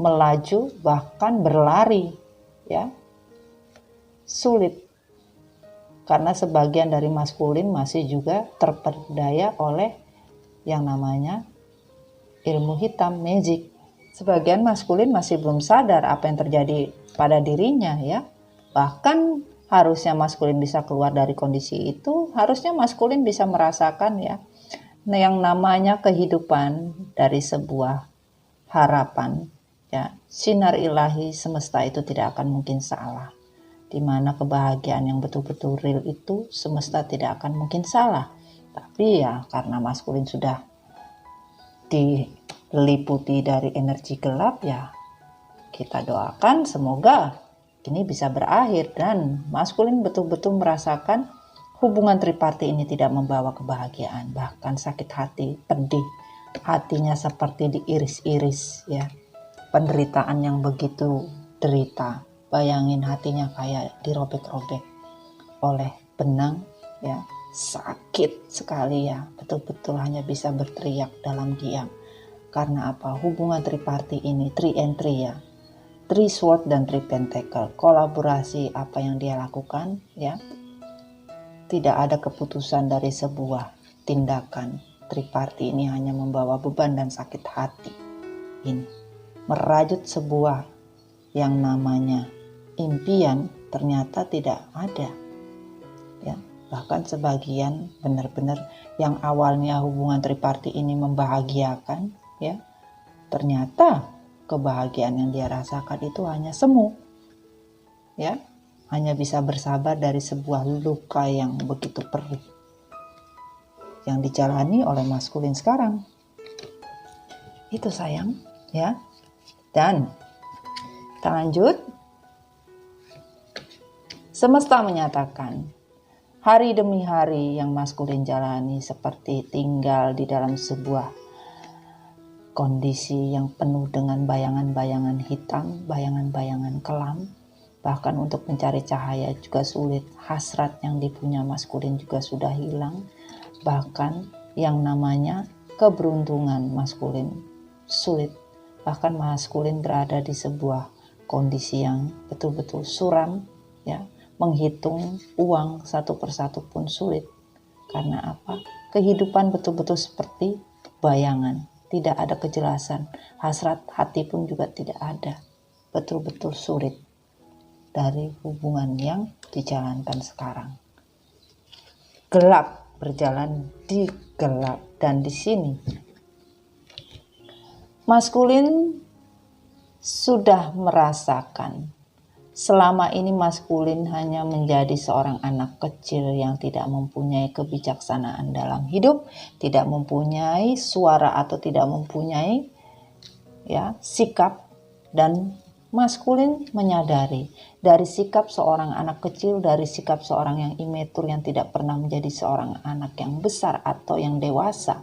melaju bahkan berlari, ya, sulit. Karena sebagian dari maskulin masih juga terperdaya oleh yang namanya ilmu hitam, magic. Sebagian maskulin masih belum sadar apa yang terjadi pada dirinya, ya. Bahkan harusnya maskulin bisa keluar dari kondisi itu, harusnya maskulin bisa merasakan, ya, yang namanya kehidupan dari sebuah harapan, ya. Sinar ilahi semesta itu tidak akan mungkin salah. Di mana kebahagiaan yang betul-betul real itu semesta tidak akan mungkin salah. Tapi ya karena maskulin sudah diliputi dari energi gelap, ya kita doakan semoga ini bisa berakhir dan maskulin betul-betul merasakan hubungan triparti ini tidak membawa kebahagiaan, bahkan sakit hati, pedih, hatinya seperti diiris-iris ya. Penderitaan yang begitu derita, bayangin hatinya kayak dirobek-robek oleh benang ya, sakit sekali ya, betul-betul hanya bisa berteriak dalam diam. Karena apa? Hubungan triparti ini, three and three ya, three sword dan three pentacle, kolaborasi apa yang dia lakukan ya, tidak ada keputusan dari sebuah tindakan. Triparti ini hanya membawa beban dan sakit hati. Ini merajut sebuah yang namanya impian ternyata tidak ada ya. Bahkan sebagian benar-benar yang awalnya hubungan triparti ini membahagiakan ya, ternyata kebahagiaan yang dia rasakan itu hanya semu ya, hanya bisa bersabar dari sebuah luka yang begitu perih yang dijalani oleh maskulin sekarang. Itu sayang ya. Dan kita lanjut. Semesta menyatakan hari demi hari yang maskulin jalani seperti tinggal di dalam sebuah kondisi yang penuh dengan bayangan-bayangan hitam, bayangan-bayangan kelam. Bahkan untuk mencari cahaya juga sulit. Hasrat yang dipunya maskulin juga sudah hilang. Bahkan yang namanya keberuntungan maskulin sulit. Bahkan maskulin berada di sebuah kondisi yang betul-betul suram ya. Menghitung uang satu persatu pun sulit. Karena apa? Kehidupan betul-betul seperti bayangan. Tidak ada kejelasan. Hasrat hati pun juga tidak ada. Betul-betul sulit dari hubungan yang dijalankan sekarang. Gelap, berjalan di gelap. Dan di sini maskulin sudah merasakan selama ini maskulin hanya menjadi seorang anak kecil yang tidak mempunyai kebijaksanaan dalam hidup, tidak mempunyai suara atau tidak mempunyai ya sikap. Dan maskulin menyadari dari sikap seorang anak kecil, dari sikap seorang yang imatur yang tidak pernah menjadi seorang anak yang besar atau yang dewasa,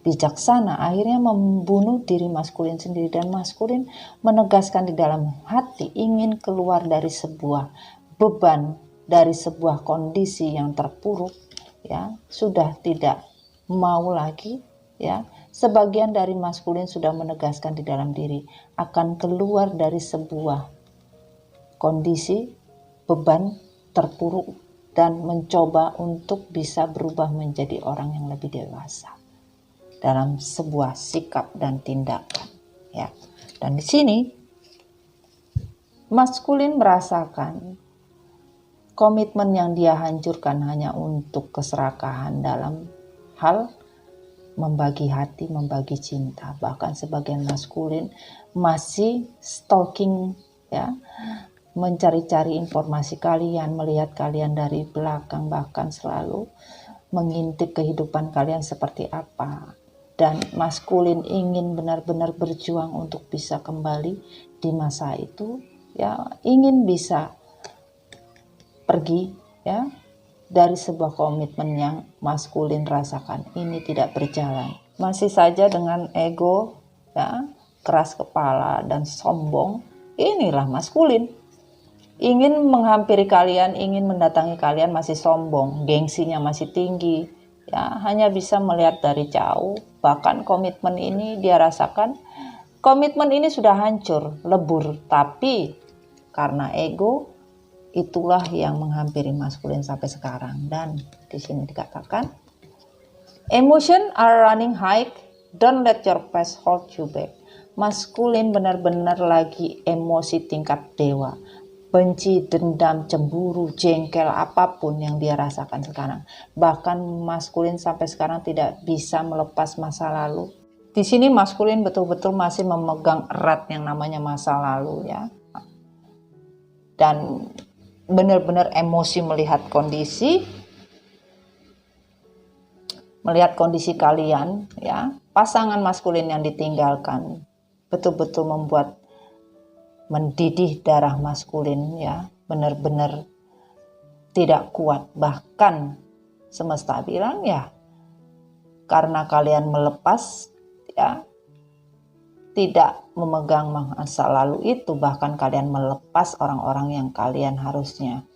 bijaksana, akhirnya membunuh diri maskulin sendiri. Dan maskulin menegaskan di dalam hati ingin keluar dari sebuah beban, dari sebuah kondisi yang terpuruk ya, sudah tidak mau lagi ya. Sebagian dari maskulin sudah menegaskan di dalam diri akan keluar dari sebuah kondisi beban terpuruk dan mencoba untuk bisa berubah menjadi orang yang lebih dewasa dalam sebuah sikap dan tindakan ya. Dan di sini maskulin merasakan komitmen yang dia hancurkan hanya untuk keserakahan dalam hal membagi hati, membagi cinta. Bahkan sebagian maskulin masih stalking ya, mencari-cari informasi kalian, melihat kalian dari belakang, bahkan selalu mengintip kehidupan kalian seperti apa. Dan maskulin ingin benar-benar berjuang untuk bisa kembali di masa itu ya, ingin bisa pergi ya dari sebuah komitmen yang maskulin rasakan. Ini tidak berjalan, masih saja dengan ego ya, keras kepala dan sombong. Inilah maskulin, ingin menghampiri kalian, ingin mendatangi kalian masih sombong, gengsinya masih tinggi ya, hanya bisa melihat dari jauh. Bahkan komitmen ini dia rasakan, komitmen ini sudah hancur, lebur, tapi karena ego itulah yang menghampiri maskulin sampai sekarang. Dan di sini dikatakan, emotion are running high, don't let your past hold you back. Maskulin benar-benar lagi emosi tingkat dewa. Benci, dendam, cemburu, jengkel, apapun yang dia rasakan sekarang. Bahkan maskulin sampai sekarang tidak bisa melepas masa lalu. Di sini maskulin betul-betul masih memegang erat yang namanya masa lalu ya. Dan benar-benar emosi melihat kondisi kalian ya, pasangan maskulin yang ditinggalkan betul-betul membuat mendidih darah maskulin, ya, benar-benar tidak kuat. Bahkan semesta bilang, ya, karena kalian melepas, ya, tidak memegang masa lalu itu, bahkan kalian melepas orang-orang yang kalian harusnya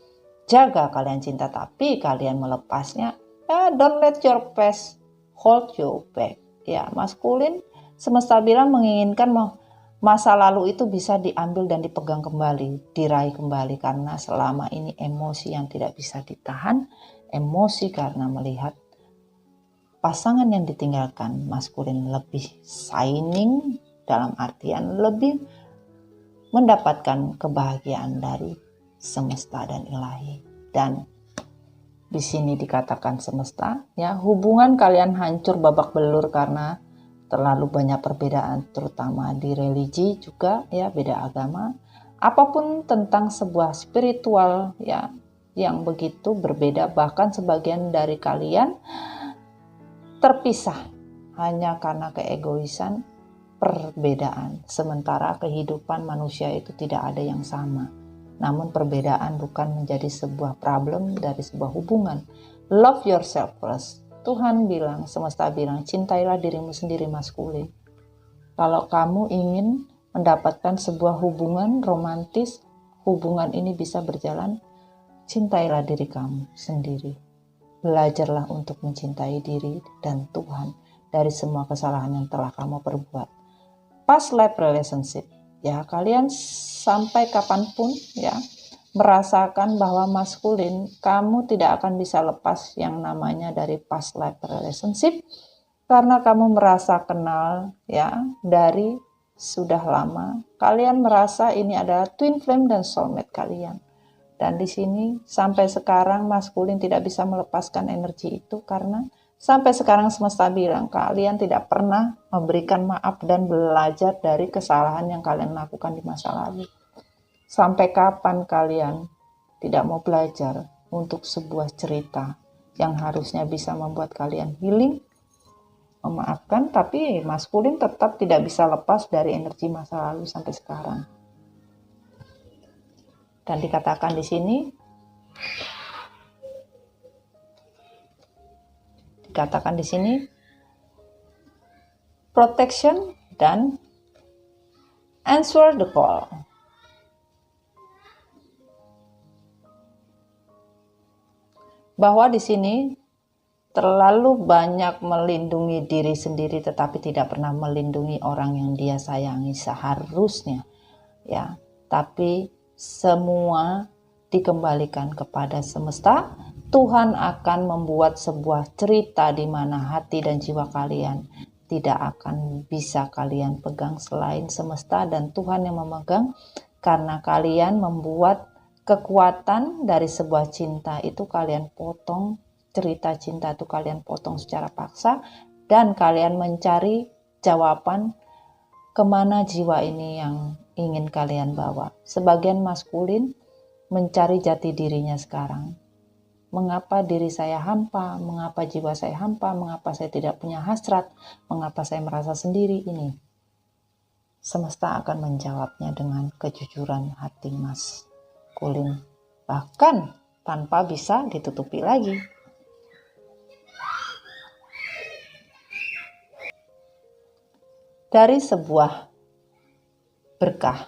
jaga, kalian cinta, tapi kalian melepasnya, ya, don't let your past hold you back. Ya, maskulin semesta bilang menginginkan masa lalu itu bisa diambil dan dipegang kembali, diraih kembali, karena selama ini emosi yang tidak bisa ditahan, emosi karena melihat pasangan yang ditinggalkan. Maskulin lebih shining, dalam artian lebih mendapatkan kebahagiaan dari semesta dan ilahi. Dan di sini dikatakan semesta, ya, hubungan kalian hancur babak belur karena terlalu banyak perbedaan, terutama di religi juga, ya, beda agama. Apapun tentang sebuah spiritual, ya, yang begitu berbeda, bahkan sebagian dari kalian terpisah hanya karena keegoisan, perbedaan. Sementara kehidupan manusia itu tidak ada yang sama. Namun perbedaan bukan menjadi sebuah problem dari sebuah hubungan. Love yourself first. Tuhan bilang, semesta bilang, cintailah dirimu sendiri, maskulin. Kalau kamu ingin mendapatkan sebuah hubungan romantis, hubungan ini bisa berjalan, cintailah diri kamu sendiri. Belajarlah untuk mencintai diri dan Tuhan dari semua kesalahan yang telah kamu perbuat. Past life relationship, ya, kalian sampai kapanpun, ya, merasakan bahwa maskulin, kamu tidak akan bisa lepas yang namanya dari past life relationship, karena kamu merasa kenal, ya, dari sudah lama. Kalian merasa ini adalah twin flame dan soulmate kalian. Dan di sini sampai sekarang maskulin tidak bisa melepaskan energi itu, karena sampai sekarang semesta bilang kalian tidak pernah memberikan maaf dan belajar dari kesalahan yang kalian lakukan di masa lalu. Sampai kapan kalian tidak mau belajar untuk sebuah cerita yang harusnya bisa membuat kalian healing, memaafkan, tapi maskulin tetap tidak bisa lepas dari energi masa lalu sampai sekarang. Dan dikatakan di sini, protection dan answer the call. Bahwa di sini terlalu banyak melindungi diri sendiri tetapi tidak pernah melindungi orang yang dia sayangi seharusnya, ya. Tapi semua dikembalikan kepada semesta. Tuhan akan membuat sebuah cerita di mana hati dan jiwa kalian tidak akan bisa kalian pegang selain semesta dan Tuhan yang memegang, karena kalian membuat kekuatan dari sebuah cinta itu kalian potong, cerita cinta itu kalian potong secara paksa, dan kalian mencari jawaban kemana jiwa ini yang ingin kalian bawa. Sebagian maskulin mencari jati dirinya sekarang. Mengapa diri saya hampa? Mengapa jiwa saya hampa? Mengapa saya tidak punya hasrat? Mengapa saya merasa sendiri? Ini semesta akan menjawabnya dengan kejujuran hati maskulin, bahkan tanpa bisa ditutupi lagi. Dari sebuah berkah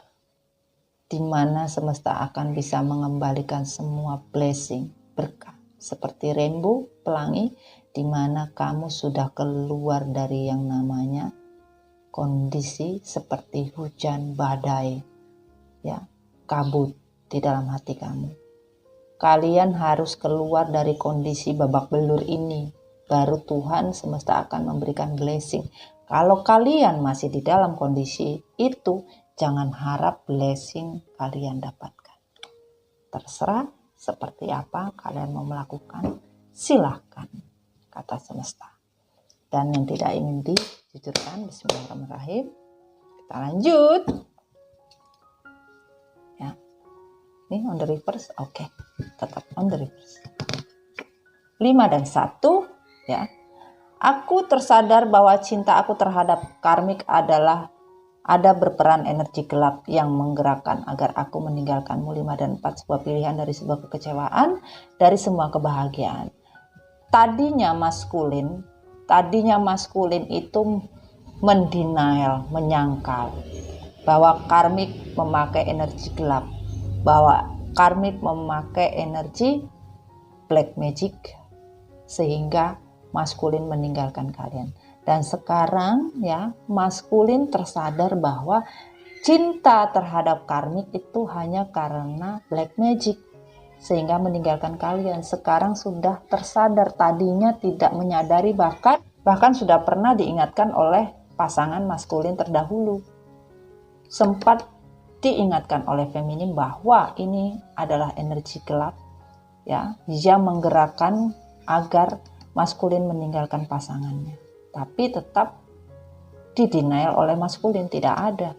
di mana semesta akan bisa mengembalikan semua blessing, berkah seperti rainbow, pelangi, di mana kamu sudah keluar dari yang namanya kondisi seperti hujan, badai, ya, kabut di dalam hati kamu. Kalian harus keluar dari kondisi babak belur ini, baru Tuhan semesta akan memberikan blessing. Kalau kalian masih di dalam kondisi itu, jangan harap blessing kalian dapatkan. Terserah seperti apa kalian mau melakukan, silahkan, kata semesta. Dan yang tidak ingin dijujurkan, bismillahirrahmanirrahim. Kita lanjut. Ya. Ini on the reverse, oke. Tetap on the reverse. 5 dan 1, ya. Aku tersadar bahwa cinta aku terhadap karmik adalah Ada berperan energi gelap yang menggerakkan agar aku meninggalkanmu. 5 dan 4, sebuah pilihan dari sebuah kekecewaan, dari semua kebahagiaan. Tadinya maskulin itu mendenial, menyangkal bahwa karmik memakai energi gelap, bahwa karmik memakai energi black magic, sehingga maskulin meninggalkan kalian. Dan sekarang ya, maskulin tersadar bahwa cinta terhadap karmik itu hanya karena black magic, sehingga meninggalkan kalian. Sekarang sudah tersadar, tadinya tidak menyadari, bahkan sudah pernah diingatkan oleh pasangan maskulin terdahulu. Sempat diingatkan oleh feminin bahwa ini adalah energi gelap ya, yang menggerakkan agar maskulin meninggalkan pasangannya. Tapi tetap didenial oleh maskulin, tidak ada.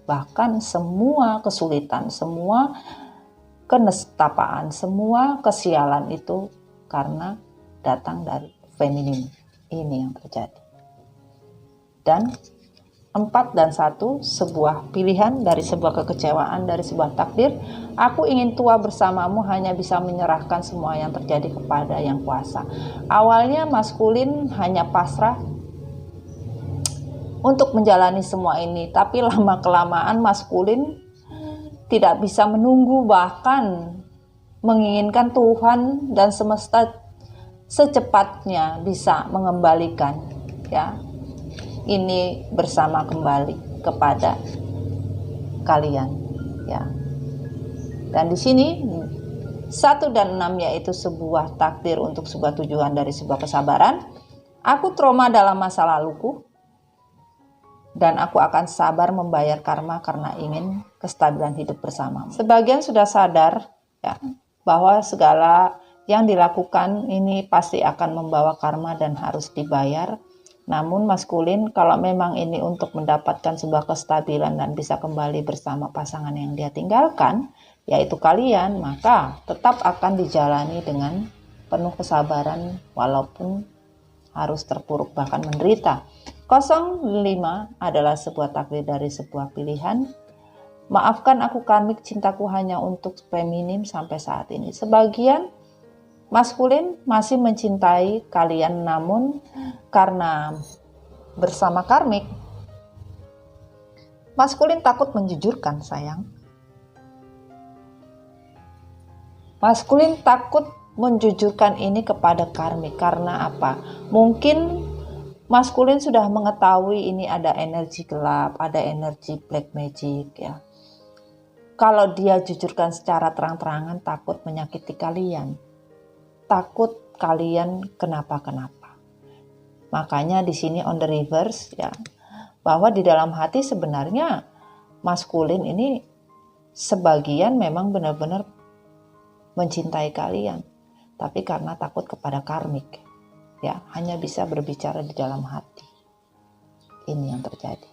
Bahkan semua kesulitan, semua kenestapaan, semua kesialan itu karena datang dari feminin. Ini yang terjadi. Dan 4 dan 1, sebuah pilihan dari sebuah kekecewaan, dari sebuah takdir. Aku ingin tua bersamamu, hanya bisa menyerahkan semua yang terjadi kepada yang kuasa. Awalnya maskulin hanya pasrah untuk menjalani semua ini, tapi lama-kelamaan maskulin tidak bisa menunggu, bahkan menginginkan Tuhan dan semesta secepatnya bisa mengembalikan ya ini bersama kembali kepada kalian ya. Dan di sini 1 dan 6 yaitu sebuah takdir untuk sebuah tujuan dari sebuah kesabaran. Aku trauma dalam masa laluku dan aku akan sabar membayar karma karena ingin kestabilan hidup bersama. Sebagian sudah sadar ya bahwa segala yang dilakukan ini pasti akan membawa karma dan harus dibayar. Namun maskulin, kalau memang ini untuk mendapatkan sebuah kestabilan dan bisa kembali bersama pasangan yang dia tinggalkan, yaitu kalian, maka tetap akan dijalani dengan penuh kesabaran walaupun harus terpuruk bahkan menderita. 05 adalah sebuah takdir dari sebuah pilihan. Maafkan aku karmik, cintaku hanya untuk feminim sampai saat ini. Sebagian maskulin masih mencintai kalian, namun karena bersama karmik, maskulin takut menjujurkan sayang. Maskulin takut menjujurkan ini kepada karmik. Karena apa? Mungkin maskulin sudah mengetahui ini ada energi gelap, ada energi black magic ya. Kalau dia jujurkan secara terang-terangan, takut menyakiti kalian. Takut kalian kenapa-kenapa. Makanya di sini on the reverse ya, bahwa di dalam hati sebenarnya maskulin ini sebagian memang benar-benar mencintai kalian, tapi karena takut kepada karmik ya, hanya bisa berbicara di dalam hati. Ini yang terjadi.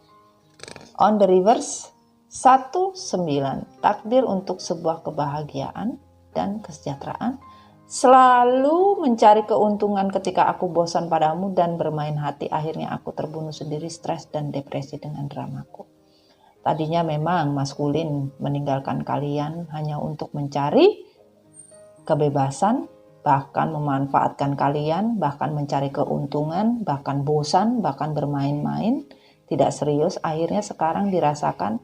On the reverse 19, takdir untuk sebuah kebahagiaan dan kesejahteraan. Selalu mencari keuntungan ketika aku bosan padamu dan bermain hati. Akhirnya aku terbunuh sendiri, stres dan depresi dengan dramaku. Tadinya memang maskulin meninggalkan kalian hanya untuk mencari kebebasan, bahkan memanfaatkan kalian, bahkan mencari keuntungan, bahkan bosan, bahkan bermain-main, tidak serius. Akhirnya sekarang dirasakan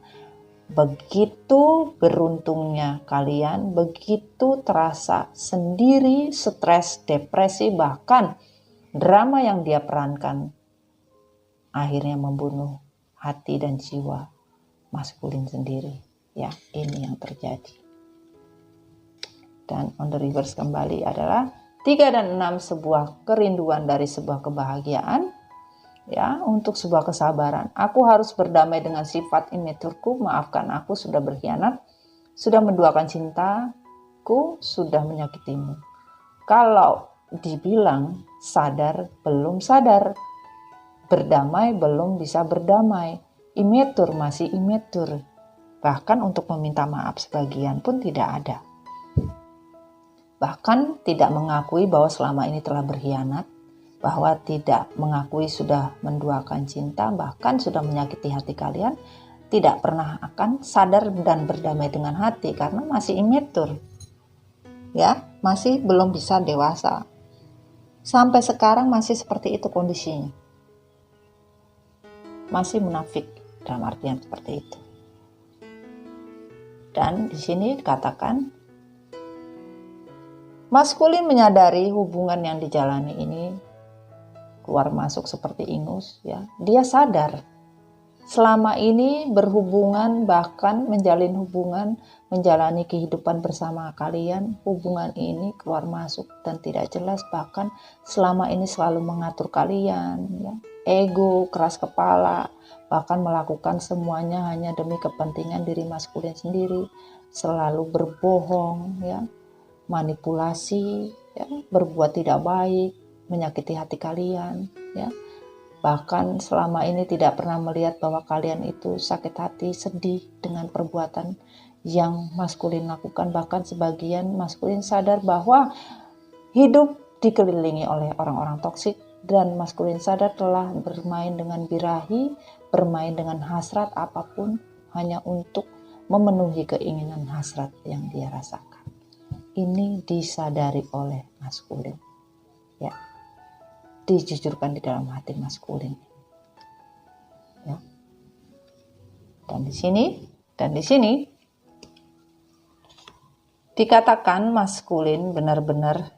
begitu beruntungnya kalian, begitu terasa sendiri, stres, depresi, bahkan drama yang dia perankan akhirnya membunuh hati dan jiwa maskulin sendiri. Ya, ini yang terjadi. Dan on the reverse kembali adalah 3 dan 6, sebuah kerinduan dari sebuah kebahagiaan. Ya, untuk sebuah kesabaran. Aku harus berdamai dengan sifat immaturku. Maafkan aku sudah berkhianat, sudah menduakan cintaku, sudah menyakitimu. Kalau dibilang sadar, belum sadar. Berdamai, belum bisa berdamai. Immatur, masih immatur. Bahkan untuk meminta maaf sebagian pun tidak ada. Bahkan tidak mengakui bahwa selama ini telah berkhianat, bahwa tidak mengakui sudah menduakan cinta, bahkan sudah menyakiti hati kalian, tidak pernah akan sadar dan berdamai dengan hati karena masih immature, ya, masih belum bisa dewasa. Sampai sekarang masih seperti itu kondisinya, masih munafik dalam artian seperti itu. Dan di sini dikatakan maskulin menyadari hubungan yang dijalani ini keluar masuk seperti ingus, ya. Dia sadar selama ini berhubungan, bahkan menjalin hubungan, menjalani kehidupan bersama kalian, hubungan ini keluar masuk dan tidak jelas, bahkan selama ini selalu mengatur kalian, ya. Ego, keras kepala, bahkan melakukan semuanya hanya demi kepentingan diri maskulin sendiri, selalu berbohong, ya, manipulasi, ya, berbuat tidak baik, menyakiti hati kalian, ya. Bahkan selama ini tidak pernah melihat bahwa kalian itu sakit hati, sedih dengan perbuatan yang maskulin lakukan. Bahkan sebagian maskulin sadar bahwa hidup dikelilingi oleh orang-orang toksik, dan maskulin sadar telah bermain dengan birahi, bermain dengan hasrat apapun hanya untuk memenuhi keinginan hasrat yang dia rasakan. Ini disadari oleh maskulin, ya, dijujurkan di dalam hati maskulin, ya. Dan di sini dikatakan maskulin benar-benar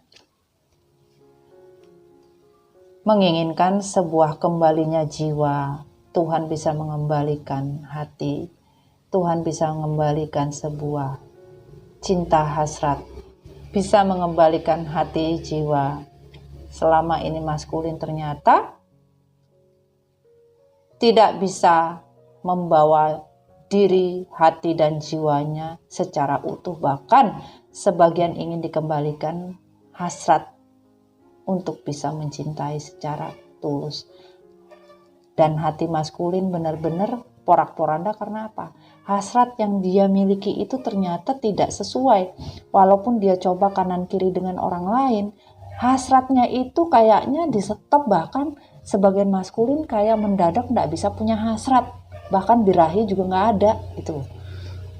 menginginkan sebuah kembalinya jiwa. Tuhan bisa mengembalikan hati, Tuhan bisa mengembalikan sebuah cinta hasrat, bisa mengembalikan hati jiwa. Selama ini maskulin ternyata tidak bisa membawa diri, hati, dan jiwanya secara utuh. Bahkan sebagian ingin dikembalikan hasrat untuk bisa mencintai secara tulus. Dan hati maskulin benar-benar porak-poranda karena apa? Hasrat yang dia miliki itu ternyata tidak sesuai. Walaupun dia coba kanan kiri dengan orang lain, hasratnya itu kayaknya di stop. Bahkan sebagian maskulin kayak mendadak nggak bisa punya hasrat, bahkan birahi juga nggak ada gitu.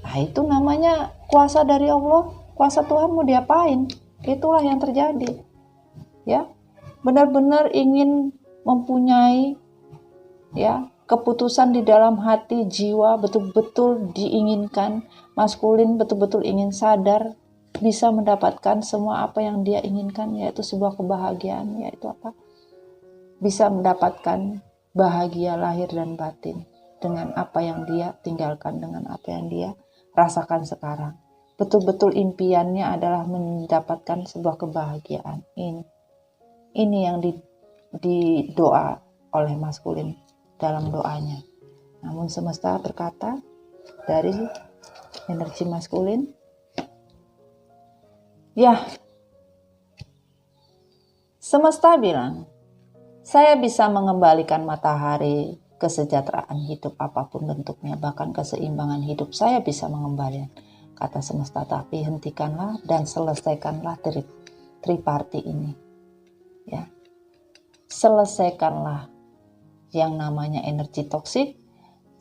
Nah, itu namanya kuasa dari Allah, kuasa Tuhan mau diapain? Itulah yang terjadi, ya. Benar-benar ingin mempunyai, ya, keputusan di dalam hati jiwa, betul-betul diinginkan. Maskulin betul-betul ingin sadar, bisa mendapatkan semua apa yang dia inginkan, yaitu sebuah kebahagiaan, yaitu apa? Bisa mendapatkan bahagia lahir dan batin dengan apa yang dia tinggalkan, dengan apa yang dia rasakan sekarang. Betul-betul impiannya adalah mendapatkan sebuah kebahagiaan. Ini yang didoa oleh maskulin dalam doanya. Namun semesta berkata dari energi maskulin, ya, semesta bilang, saya bisa mengembalikan matahari, kesejahteraan hidup apapun bentuknya, bahkan keseimbangan hidup saya bisa mengembalikan. Kata semesta, tapi hentikanlah dan selesaikanlah triparti ini. Ya. Selesaikanlah yang namanya energi toksik,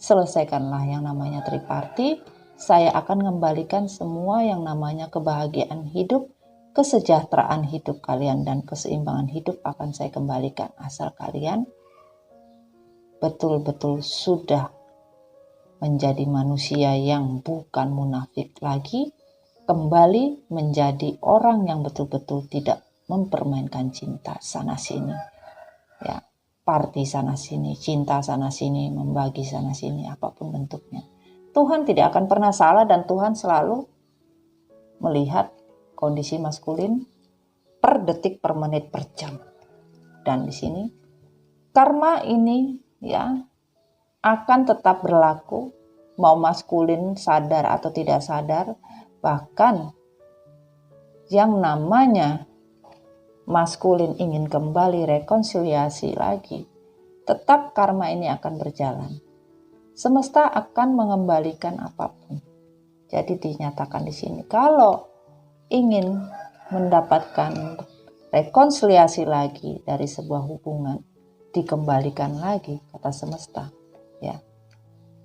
selesaikanlah yang namanya triparti. Saya akan mengembalikan semua yang namanya kebahagiaan hidup, kesejahteraan hidup kalian, dan keseimbangan hidup akan saya kembalikan asal kalian betul-betul sudah menjadi manusia yang bukan munafik lagi, kembali menjadi orang yang betul-betul tidak mempermainkan cinta sana sini, ya, party sana sini, cinta sana sini, membagi sana sini, apapun bentuknya. Tuhan tidak akan pernah salah, dan Tuhan selalu melihat kondisi maskulin per detik, per menit, per jam. Dan di sini karma ini, ya, akan tetap berlaku mau maskulin sadar atau tidak sadar. Bahkan yang namanya maskulin ingin kembali rekonsiliasi lagi, tetap karma ini akan berjalan. Semesta akan mengembalikan apapun. Jadi dinyatakan di sini, kalau ingin mendapatkan rekonsiliasi lagi dari sebuah hubungan, dikembalikan lagi, kata semesta, ya.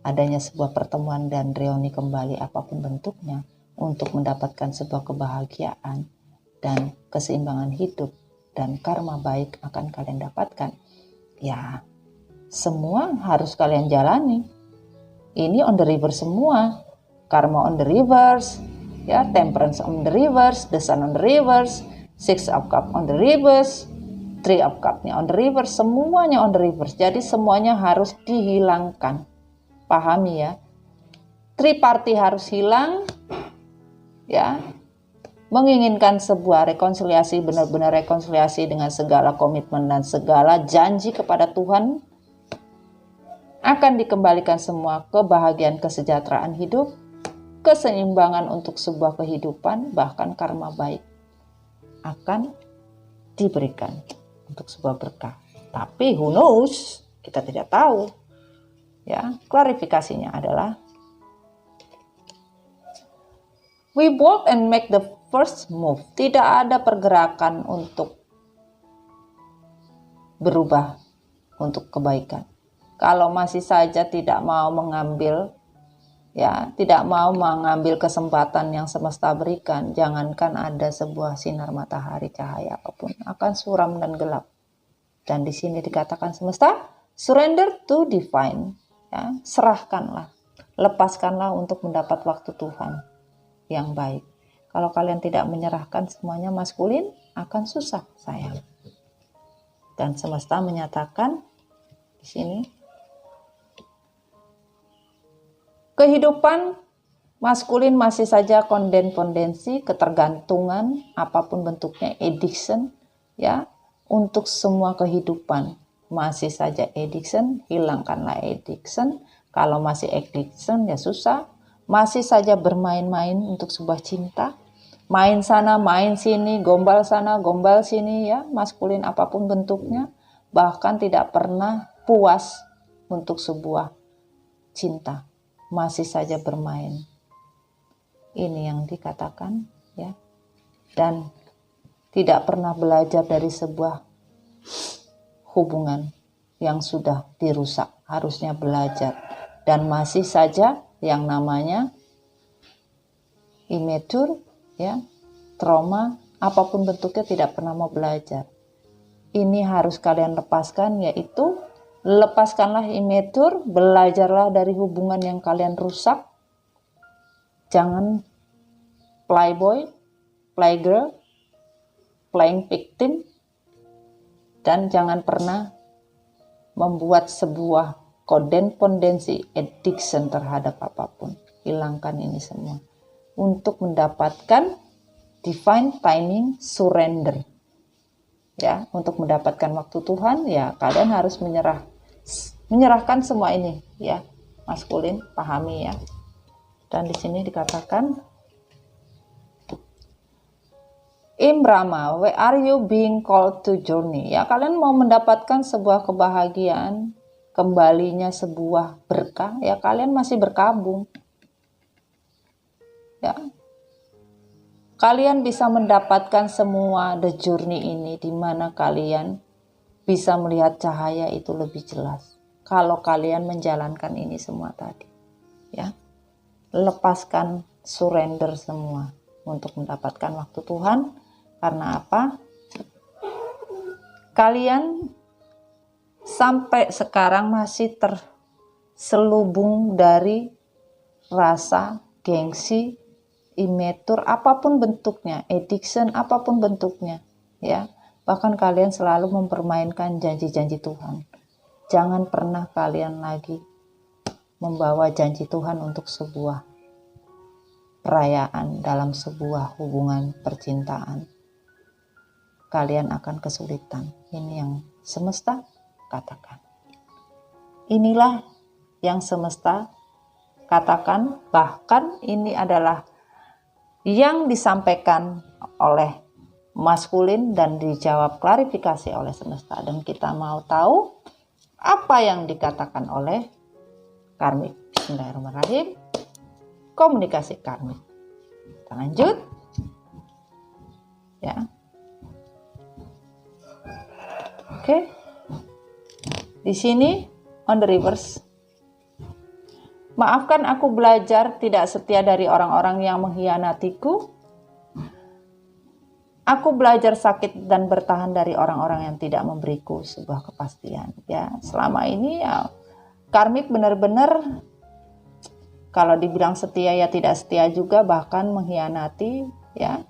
adanya sebuah pertemuan dan reuni kembali apapun bentuknya untuk mendapatkan sebuah kebahagiaan dan keseimbangan hidup dan karma baik akan kalian dapatkan. Ya, semua harus kalian jalani. Ini on the reverse semua. Karma on the reverse, ya, temperance on the reverse, the sun on the reverse, six of cup on the reverse, three of cup-nya on the reverse, semuanya on the reverse. Jadi semuanya harus dihilangkan. Pahami ya. Triparty harus hilang, ya. Menginginkan sebuah rekonsiliasi, benar-benar rekonsiliasi dengan segala komitmen dan segala janji kepada Tuhan, akan dikembalikan semua kebahagiaan, kesejahteraan hidup, keseimbangan untuk sebuah kehidupan, bahkan karma baik akan diberikan untuk sebuah berkah. Tapi who knows? Kita tidak tahu. Ya, klarifikasinya adalah we bold and make the first move. Tidak ada pergerakan untuk berubah untuk kebaikan. Kalau masih saja tidak mau mengambil, ya, tidak mau mengambil kesempatan yang semesta berikan, jangankan ada sebuah sinar matahari, cahaya apapun, akan suram dan gelap. Dan di sini dikatakan semesta, surrender to divine. Ya, serahkanlah, lepaskanlah untuk mendapat waktu Tuhan yang baik. Kalau kalian tidak menyerahkan semuanya maskulin, akan susah, sayang. Dan semesta menyatakan di sini, kehidupan maskulin masih saja kondensi, ketergantungan, apapun bentuknya, addiction, ya, untuk semua kehidupan. Masih saja addiction, hilangkanlah addiction. Kalau masih addiction, ya susah. Masih saja bermain-main untuk sebuah cinta. Main sana, main sini, gombal sana, gombal sini, ya, maskulin apapun bentuknya. Bahkan tidak pernah puas untuk sebuah cinta. Masih saja bermain. Ini yang dikatakan, ya. Dan tidak pernah belajar dari sebuah hubungan yang sudah dirusak. Harusnya belajar. Dan masih saja yang namanya immature, ya, trauma, apapun bentuknya tidak pernah mau belajar. Ini harus kalian lepaskan, yaitu lepaskanlah immature, belajarlah dari hubungan yang kalian rusak. Jangan playboy, playgirl, playing victim, dan jangan pernah membuat sebuah kodependensi, addiction terhadap apapun. Hilangkan ini semua untuk mendapatkan divine timing, surrender. Ya, untuk mendapatkan waktu Tuhan, ya kalian harus menyerahkan semua ini, ya, maskulin, pahami ya. Dan di sini dikatakan, Imrama, where are you being called to journey? Ya, kalian mau mendapatkan sebuah kebahagiaan, kembalinya sebuah berkah, ya kalian masih berkabung. Ya. Kalian bisa mendapatkan semua the journey ini, di mana kalian bisa melihat cahaya itu lebih jelas. Kalau kalian menjalankan ini semua tadi, ya, lepaskan, surrender semua untuk mendapatkan waktu Tuhan. Karena apa? Kalian sampai sekarang masih terselubung dari rasa gengsi, immature, apapun bentuknya, addiction, apapun bentuknya, ya. Bahkan kalian selalu mempermainkan janji-janji Tuhan. Jangan pernah kalian lagi membawa janji Tuhan untuk sebuah perayaan dalam sebuah hubungan percintaan. Kalian akan kesulitan. Ini yang semesta katakan. Inilah yang semesta katakan, bahkan ini adalah yang disampaikan oleh maskulin dan dijawab klarifikasi oleh semesta. Dan kita mau tahu apa yang dikatakan oleh karmik. Bismillahirrahmanirrahim. Komunikasi karmik. Kita lanjut. Ya. Oke. Di sini on the reverse. Maafkan aku belajar tidak setia dari orang-orang yang mengkhianatiku. Aku belajar sakit dan bertahan dari orang-orang yang tidak memberiku sebuah kepastian. Ya, selama ini ya karmik benar-benar kalau dibilang setia ya tidak setia juga, bahkan mengkhianati ya.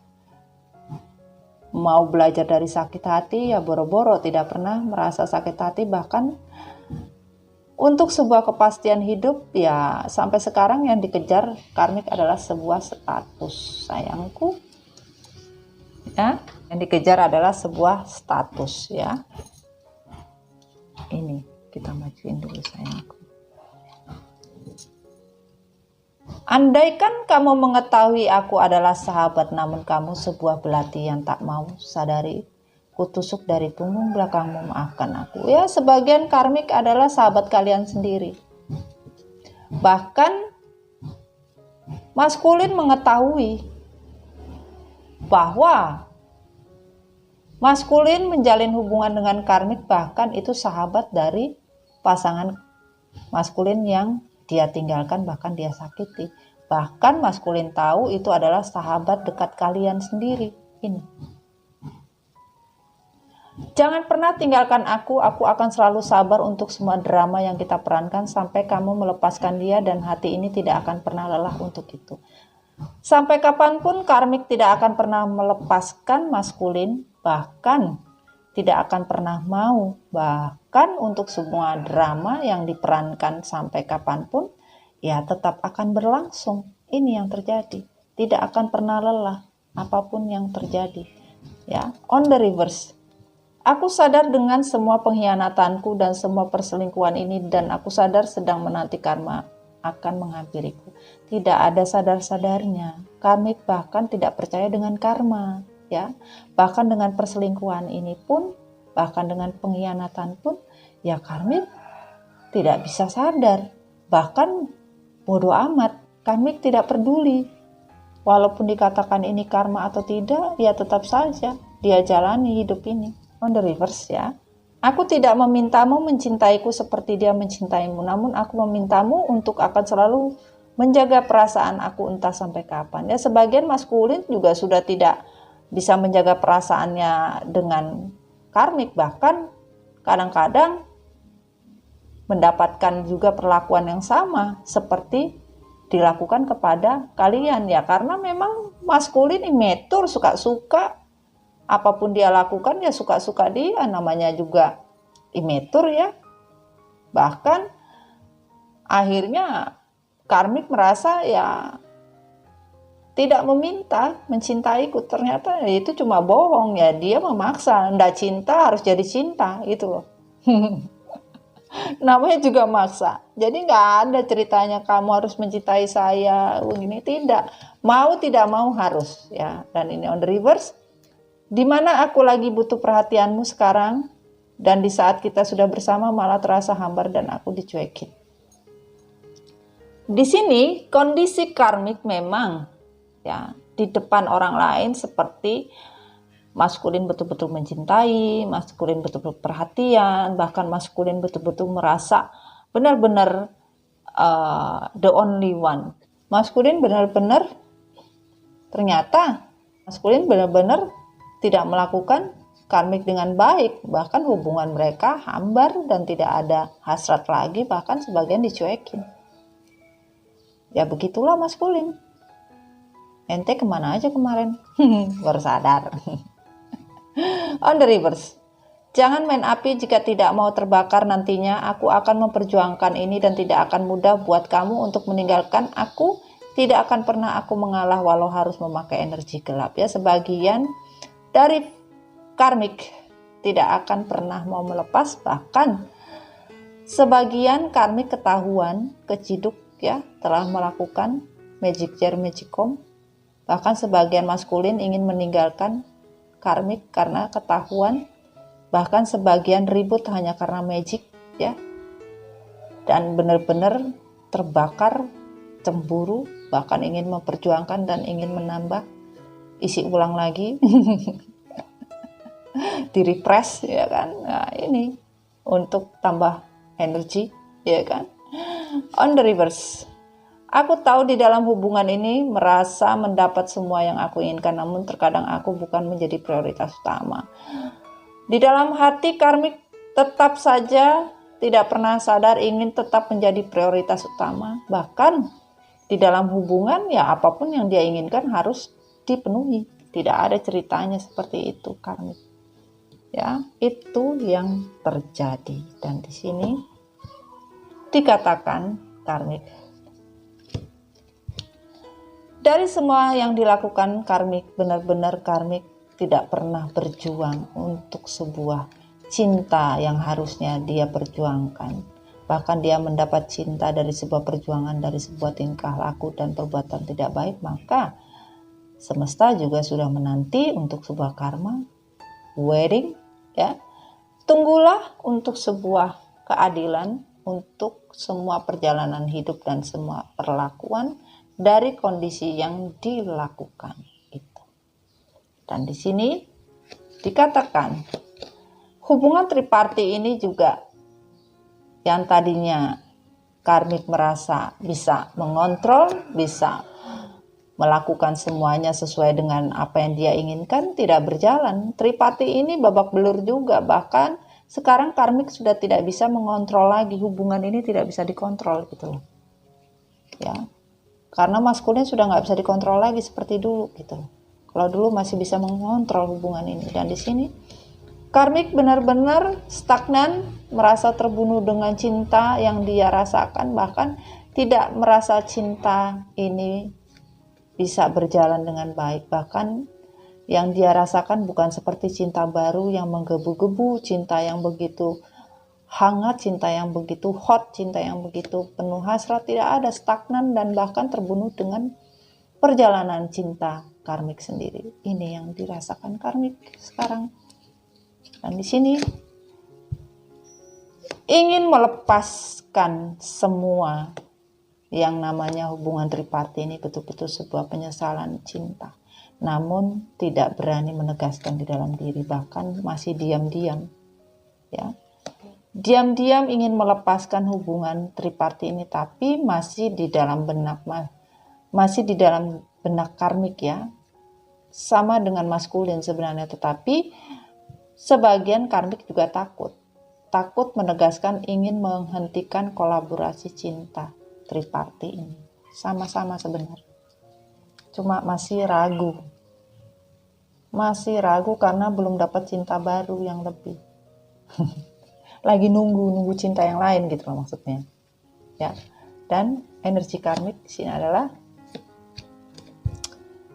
Mau belajar dari sakit hati ya boro-boro, tidak pernah merasa sakit hati, bahkan untuk sebuah kepastian hidup ya sampai sekarang yang dikejar karmik adalah sebuah status, sayangku. Ya, yang dikejar adalah sebuah status ya. Ini kita majuin dulu sayangku. Andaikan kamu mengetahui aku adalah sahabat, namun kamu sebuah belati yang tak mau sadari, kutusuk dari punggung belakangmu, maafkan aku. Ya, sebagian karmik adalah sahabat kalian sendiri. Bahkan maskulin mengetahui bahwa maskulin menjalin hubungan dengan karmik, bahkan itu sahabat dari pasangan maskulin yang dia tinggalkan, bahkan dia sakiti. Bahkan maskulin tahu itu adalah sahabat dekat kalian sendiri. Ini. Jangan pernah tinggalkan aku akan selalu sabar untuk semua drama yang kita perankan sampai kamu melepaskan dia, dan hati ini tidak akan pernah lelah untuk itu. Sampai kapanpun karmik tidak akan pernah melepaskan maskulin, bahkan tidak akan pernah mau, bahkan untuk semua drama yang diperankan sampai kapanpun, ya tetap akan berlangsung. Ini yang terjadi, tidak akan pernah lelah apapun yang terjadi. Ya, on the reverse. Aku sadar dengan semua pengkhianatanku dan semua perselingkuhan ini, dan aku sadar sedang menanti karma akan menghampiriku. Tidak ada sadar-sadarnya. Karmik bahkan tidak percaya dengan karma. Ya, bahkan dengan perselingkuhan ini pun, bahkan dengan pengkhianatan pun, ya karmik tidak bisa sadar, bahkan bodoh amat. Karmik tidak peduli, walaupun dikatakan ini karma atau tidak, ya tetap saja dia jalani hidup ini. On the reverse ya, aku tidak memintamu mencintaiku seperti dia mencintaimu, namun aku memintamu untuk akan selalu menjaga perasaan aku entah sampai kapan. Ya, sebagian maskulin juga sudah tidak bisa menjaga perasaannya dengan karmik, bahkan kadang-kadang mendapatkan juga perlakuan yang sama seperti dilakukan kepada kalian ya, karena memang maskulin imetur, suka-suka apapun dia lakukan ya suka-suka dia, namanya juga imetur ya. Bahkan akhirnya karmik merasa ya tidak meminta mencintaiku, ternyata itu cuma bohong ya, dia memaksa, ndak cinta harus jadi cinta gitu loh. Namanya juga maksa. Jadi nggak ada ceritanya kamu harus mencintai saya begini, tidak mau harus ya. Dan ini on the reverse, dimana aku lagi butuh perhatianmu sekarang, dan di saat kita sudah bersama malah terasa hambar dan aku dicuekin. Di sini kondisi karmik memang ya di depan orang lain seperti maskulin betul-betul mencintai, maskulin betul-betul perhatian, bahkan maskulin betul-betul merasa benar-benar the only one. Maskulin benar-benar ternyata maskulin benar-benar tidak melakukan karmik dengan baik, bahkan hubungan mereka hambar dan tidak ada hasrat lagi, bahkan sebagian dicuekin. Ya begitulah maskulin. Ente kemana aja kemarin? Baru sadar. On the reverse, jangan main api jika tidak mau terbakar nantinya. Aku akan memperjuangkan ini dan tidak akan mudah buat kamu untuk meninggalkan aku. Tidak akan pernah aku mengalah walau harus memakai energi gelap. Ya, sebagian dari karmik tidak akan pernah mau melepas, bahkan sebagian karmik ketahuan, keciduk ya, telah melakukan magic jar, magicom. Bahkan sebagian maskulin ingin meninggalkan karmik karena ketahuan, bahkan sebagian ribut hanya karena magic ya, dan benar-benar terbakar, cemburu, bahkan ingin memperjuangkan dan ingin menambah, isi ulang lagi, di refresh ya kan. Nah, ini untuk tambah energi ya kan. On the reverse, Aku tahu di dalam hubungan ini merasa mendapat semua yang aku inginkan, namun terkadang aku bukan menjadi prioritas utama. Di dalam hati karmik tetap saja tidak pernah sadar ingin tetap menjadi prioritas utama. Bahkan di dalam hubungan ya apapun yang dia inginkan harus dipenuhi. Tidak ada ceritanya seperti itu karmik. Ya, itu yang terjadi. Dan di sini dikatakan karmik. Dari semua yang dilakukan karmik, benar-benar karmik tidak pernah berjuang untuk sebuah cinta yang harusnya dia perjuangkan. Bahkan dia mendapat cinta dari sebuah perjuangan, dari sebuah tingkah laku dan perbuatan tidak baik, maka semesta juga sudah menanti untuk sebuah karma, wedding, ya. Tunggulah untuk sebuah keadilan, untuk semua perjalanan hidup dan semua perlakuan dari kondisi yang dilakukan itu. Dan di sini dikatakan hubungan triparti ini juga yang tadinya karmik merasa bisa mengontrol, bisa melakukan semuanya sesuai dengan apa yang dia inginkan, tidak berjalan. Triparti ini babak belur juga, bahkan sekarang karmik sudah tidak bisa mengontrol lagi, hubungan ini tidak bisa dikontrol gitu loh. Ya. Karena maskulin sudah nggak bisa dikontrol lagi seperti dulu gitu. Kalau dulu masih bisa mengontrol hubungan ini. Dan di sini karmik benar-benar stagnan, merasa terbunuh dengan cinta yang dia rasakan, bahkan tidak merasa cinta ini bisa berjalan dengan baik. Bahkan yang dia rasakan bukan seperti cinta baru yang menggebu-gebu, cinta yang begitu hangat, cinta yang begitu hot, cinta yang begitu penuh hasrat, tidak ada, stagnan dan bahkan terbunuh dengan perjalanan cinta karmik sendiri. Ini yang dirasakan karmik sekarang. Dan di sini ingin melepaskan semua yang namanya hubungan triparti ini, betul-betul sebuah penyesalan cinta. Namun tidak berani menegaskan di dalam diri, bahkan masih diam-diam. Ya. Diam-diam ingin melepaskan hubungan triparti ini, tapi masih di dalam benak karmik ya, sama dengan maskulin sebenarnya, tetapi sebagian karmik juga takut menegaskan ingin menghentikan kolaborasi cinta triparti ini, sama-sama sebenarnya, cuma masih ragu karena belum dapat cinta baru yang lebih. Lagi nunggu cinta yang lain gitu loh maksudnya. Ya. Dan energi karmik di sini adalah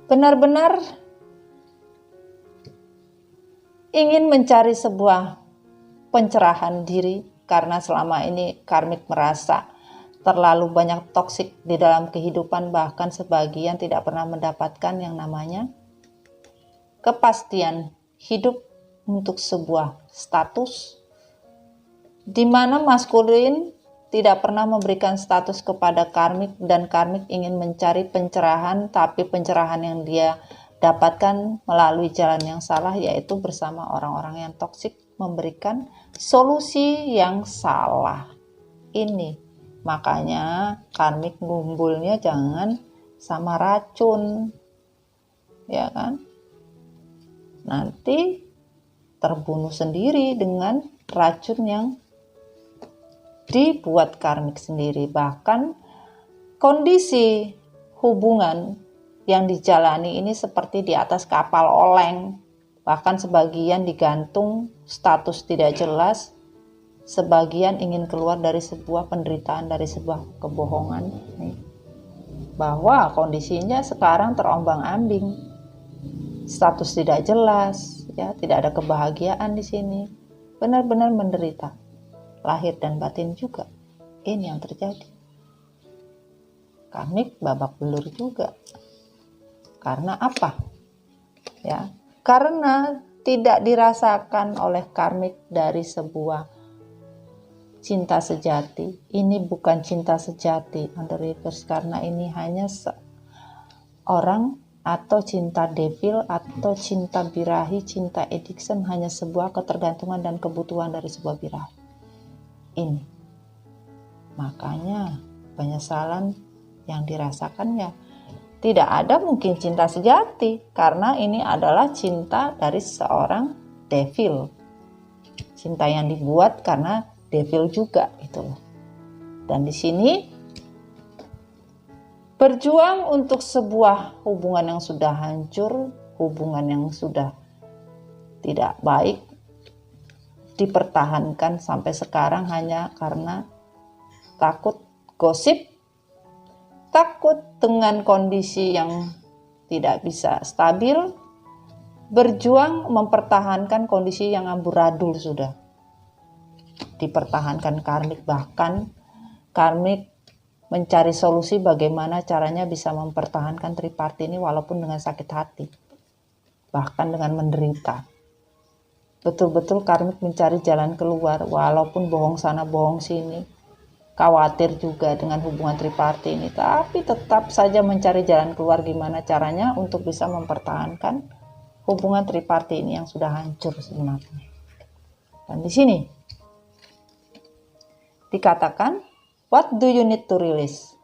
benar-benar ingin mencari sebuah pencerahan diri, karena selama ini karmik merasa terlalu banyak toksik di dalam kehidupan, bahkan sebagian tidak pernah mendapatkan yang namanya kepastian hidup untuk sebuah status, di mana maskulin tidak pernah memberikan status kepada karmik, dan karmik ingin mencari pencerahan, tapi pencerahan yang dia dapatkan melalui jalan yang salah, yaitu bersama orang-orang yang toksik, memberikan solusi yang salah. Ini makanya karmik ngumpulnya jangan sama racun, ya kan? Nanti terbunuh sendiri dengan racun yang dibuat karmik sendiri. Bahkan kondisi hubungan yang dijalani ini seperti di atas kapal oleng, bahkan sebagian digantung, status tidak jelas, sebagian ingin keluar dari sebuah penderitaan, dari sebuah kebohongan, bahwa kondisinya sekarang terombang-ambing, status tidak jelas, ya, tidak ada kebahagiaan di sini, benar-benar menderita, lahir dan batin juga. Ini yang terjadi. Karmik babak belur juga. Karena apa? Ya, karena tidak dirasakan oleh karmik dari sebuah cinta sejati. Ini bukan cinta sejati under reverse, karena ini hanya orang atau cinta devil atau cinta birahi, cinta addiction, hanya sebuah ketergantungan dan kebutuhan dari sebuah birahi. Ini makanya penyesalan yang dirasakan ya tidak ada mungkin cinta sejati, karena ini adalah cinta dari seorang devil. Cinta yang dibuat karena devil juga gitu loh. Dan di sini berjuang untuk sebuah hubungan yang sudah hancur, hubungan yang sudah tidak baik, dipertahankan sampai sekarang hanya karena takut gosip, takut dengan kondisi yang tidak bisa stabil, berjuang mempertahankan kondisi yang amburadul sudah. Dipertahankan karmik, bahkan karmik mencari solusi bagaimana caranya bisa mempertahankan triparti ini walaupun dengan sakit hati, bahkan dengan menderita. Betul-betul karmik mencari jalan keluar walaupun bohong sana bohong sini, khawatir juga dengan hubungan triparti ini, tapi tetap saja mencari jalan keluar gimana caranya untuk bisa mempertahankan hubungan triparti ini yang sudah hancur sebenarnya. Dan di sini dikatakan, what do you need to release?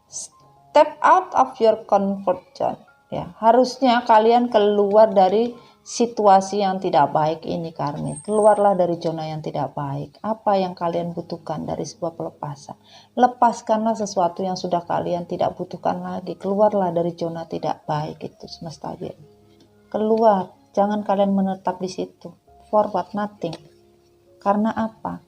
Step out of your comfort zone. Ya, harusnya kalian keluar dari situasi yang tidak baik ini karmik. Keluarlah dari zona yang tidak baik. Apa yang kalian butuhkan dari sebuah pelepasan? Lepaskanlah sesuatu yang sudah kalian tidak butuhkan lagi. Keluarlah dari zona tidak baik itu semesta biar. Keluar, jangan kalian menetap di situ. Forward nothing. Karena apa?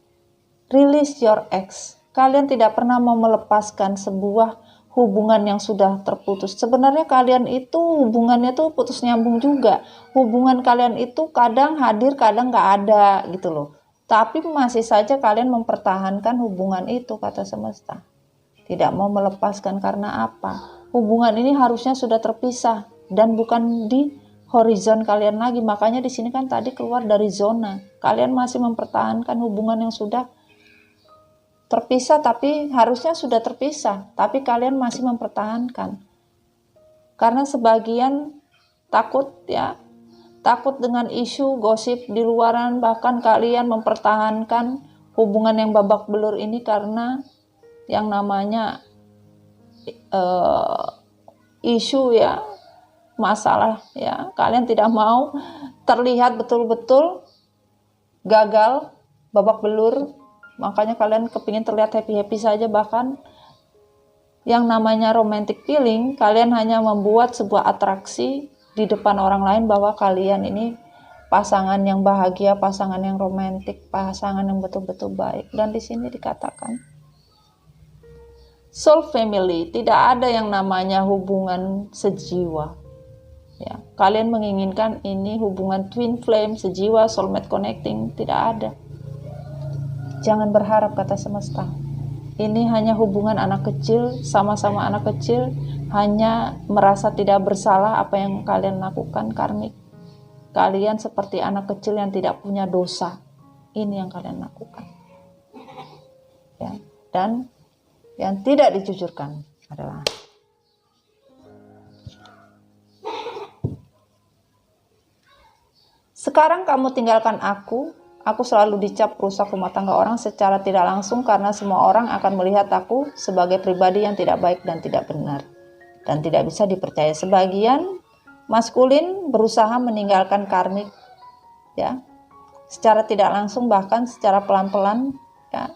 Release your ex. Kalian tidak pernah mau melepaskan sebuah hubungan yang sudah terputus. Sebenarnya kalian itu hubungannya tuh putus nyambung juga. Hubungan kalian itu kadang hadir, kadang nggak ada gitu loh. Tapi masih saja kalian mempertahankan hubungan itu, kata semesta. Tidak mau melepaskan karena apa? Hubungan ini harusnya sudah terpisah dan bukan di horizon kalian lagi. Makanya di sini kan tadi keluar dari zona. Kalian masih mempertahankan hubungan yang sudah terpisah, tapi harusnya sudah terpisah, tapi kalian masih mempertahankan karena sebagian takut ya, takut dengan isu gosip di luaran, bahkan kalian mempertahankan hubungan yang babak belur ini karena yang namanya isu ya, masalah ya. Kalian tidak mau terlihat betul-betul gagal, babak belur. Makanya kalian kepingin terlihat happy-happy saja, bahkan yang namanya romantic feeling, kalian hanya membuat sebuah atraksi di depan orang lain bahwa kalian ini pasangan yang bahagia, pasangan yang romantik, pasangan yang betul-betul baik. Dan di sini dikatakan soul family, tidak ada yang namanya hubungan sejiwa. Ya, kalian menginginkan ini hubungan twin flame, sejiwa, soulmate connecting, tidak ada. Jangan berharap, kata semesta. Ini hanya hubungan anak kecil, sama-sama anak kecil, hanya merasa tidak bersalah apa yang kalian lakukan karmik. Kalian seperti anak kecil yang tidak punya dosa. Ini yang kalian lakukan. Ya, dan yang tidak dijujurkan adalah sekarang kamu tinggalkan aku. Aku selalu dicap rusak rumah tangga orang secara tidak langsung karena semua orang akan melihat aku sebagai pribadi yang tidak baik dan tidak benar dan tidak bisa dipercaya. Sebagian maskulin berusaha meninggalkan karmik ya, secara tidak langsung, bahkan secara pelan-pelan ya.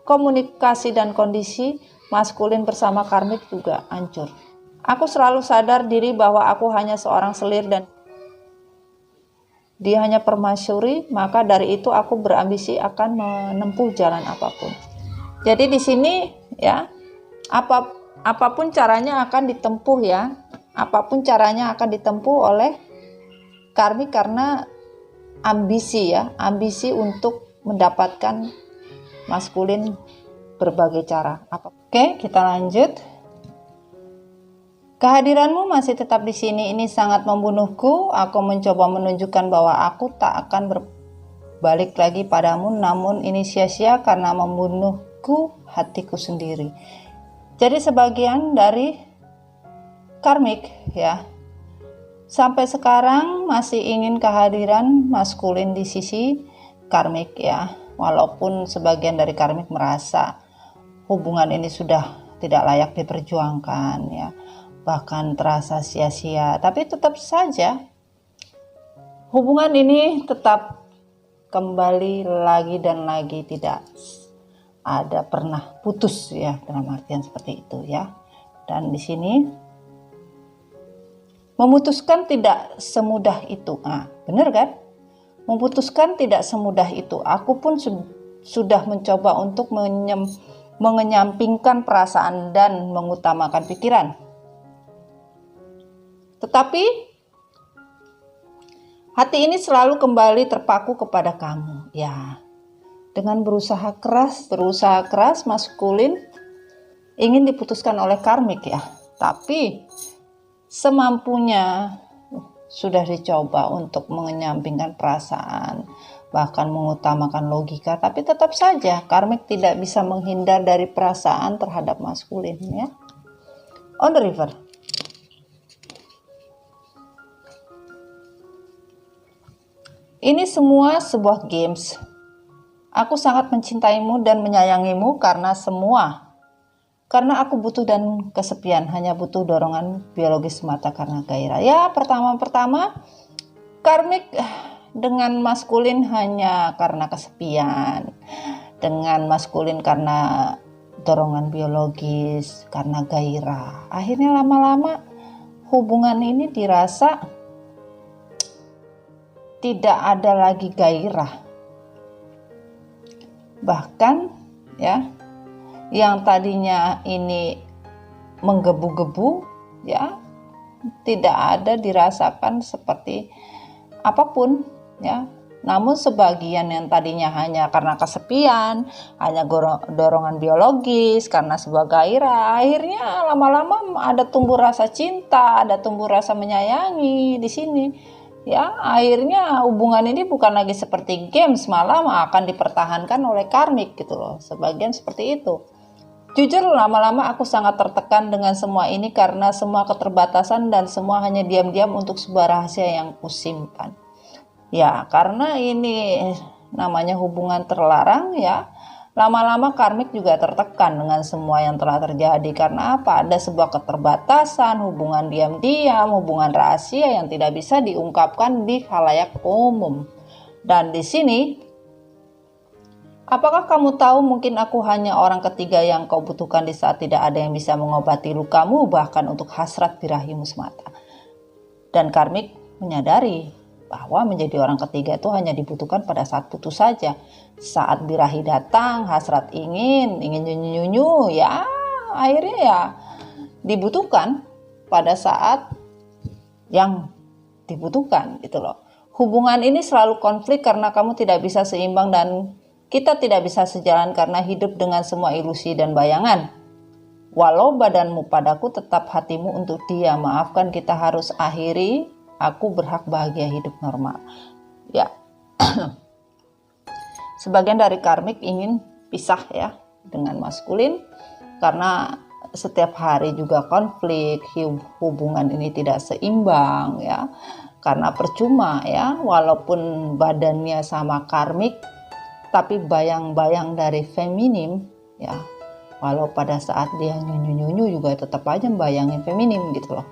Komunikasi dan kondisi maskulin bersama karmik juga hancur. Aku selalu sadar diri bahwa aku hanya seorang selir dan dia hanya permaisuri, maka dari itu aku berambisi akan menempuh jalan apapun. Jadi di sini ya, apapun caranya akan ditempuh ya, apapun caranya akan ditempuh oleh karmik karena ambisi ya, ambisi untuk mendapatkan maskulin berbagai cara. Oke, kita lanjut. Kehadiranmu masih tetap di sini, ini sangat membunuhku. Aku mencoba menunjukkan bahwa aku tak akan berbalik lagi padamu, namun ini sia-sia karena membunuhku hatiku sendiri. Jadi sebagian dari karmik ya, sampai sekarang masih ingin kehadiran maskulin di sisi karmik ya. Walaupun sebagian dari karmik merasa hubungan ini sudah tidak layak diperjuangkan ya, bahkan terasa sia-sia. Tapi tetap saja hubungan ini tetap kembali lagi dan lagi, tidak ada pernah putus ya, dalam artian seperti itu ya. Dan di sini memutuskan tidak semudah itu. Benar kan? Memutuskan tidak semudah itu. Aku pun sudah mencoba untuk mengenyampingkan perasaan dan mengutamakan pikiran. Tetapi hati ini selalu kembali terpaku kepada kamu. Ya, dengan berusaha keras maskulin ingin diputuskan oleh karmik ya. Tapi semampunya sudah dicoba untuk mengenyampingkan perasaan, bahkan mengutamakan logika, tapi tetap saja karmik tidak bisa menghindar dari perasaan terhadap maskulin ya. On the river. Ini semua sebuah games. Aku sangat mencintaimu dan menyayangimu karena aku butuh dan kesepian, hanya butuh dorongan biologis semata karena gairah. Ya, pertama karmik dengan maskulin hanya karena kesepian, dengan maskulin karena dorongan biologis, karena gairah. Akhirnya lama-lama hubungan ini dirasa tidak ada lagi gairah. Bahkan ya, yang tadinya ini menggebu-gebu ya, tidak ada dirasakan seperti apapun ya. Namun sebagian yang tadinya hanya karena kesepian, hanya dorongan biologis, karena sebuah gairah, akhirnya lama-lama ada tumbuh rasa cinta, ada tumbuh rasa menyayangi di sini. Ya, akhirnya hubungan ini bukan lagi seperti games, malah akan dipertahankan oleh karmik gitu loh. Sebagian seperti itu. Jujur lama-lama aku sangat tertekan dengan semua ini karena semua keterbatasan dan semua hanya diam-diam untuk sebuah rahasia yang kusimpan. Ya, karena ini namanya hubungan terlarang ya. Lama-lama karmik juga tertekan dengan semua yang telah terjadi. Karena apa? Ada sebuah keterbatasan, hubungan diam-diam, hubungan rahasia yang tidak bisa diungkapkan di khalayak umum. Dan di sini, apakah kamu tahu mungkin aku hanya orang ketiga yang kau butuhkan di saat tidak ada yang bisa mengobati lukamu, bahkan untuk hasrat birahimu semata. Dan karmik menyadari bahwa menjadi orang ketiga itu hanya dibutuhkan pada saat putus saja. Saat birahi datang, hasrat ingin nyunyu ya, akhirnya ya dibutuhkan pada saat yang dibutuhkan gitu loh. Hubungan ini selalu konflik karena kamu tidak bisa seimbang dan kita tidak bisa sejalan karena hidup dengan semua ilusi dan bayangan. Walau badanmu padaku, tetap hatimu untuk dia. Maafkan, kita harus akhiri. Aku berhak bahagia hidup normal. Ya, sebagian dari karmik ingin pisah ya dengan maskulin karena setiap hari juga konflik, hubungan ini tidak seimbang ya. Karena percuma ya, walaupun badannya sama karmik, tapi bayang-bayang dari feminim ya. Walau pada saat dia nyunyu juga tetap aja bayangin feminim gitu loh.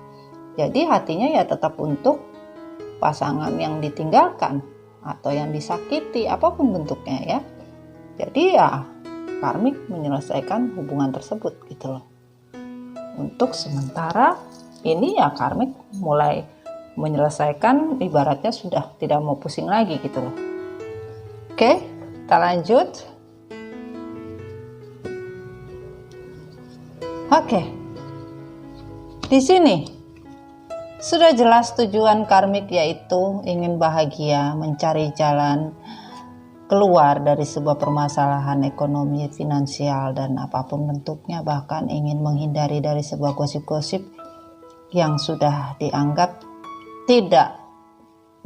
Jadi hatinya ya tetap untuk pasangan yang ditinggalkan atau yang disakiti, apapun bentuknya ya. Jadi ya karmik menyelesaikan hubungan tersebut gitu loh. Untuk sementara ini ya karmik mulai menyelesaikan, ibaratnya sudah tidak mau pusing lagi gitu loh. Oke, kita lanjut. Oke. Di sini sudah jelas tujuan karmik, yaitu ingin bahagia, mencari jalan keluar dari sebuah permasalahan ekonomi, finansial, dan apapun bentuknya, bahkan ingin menghindari dari sebuah gosip-gosip yang sudah dianggap tidak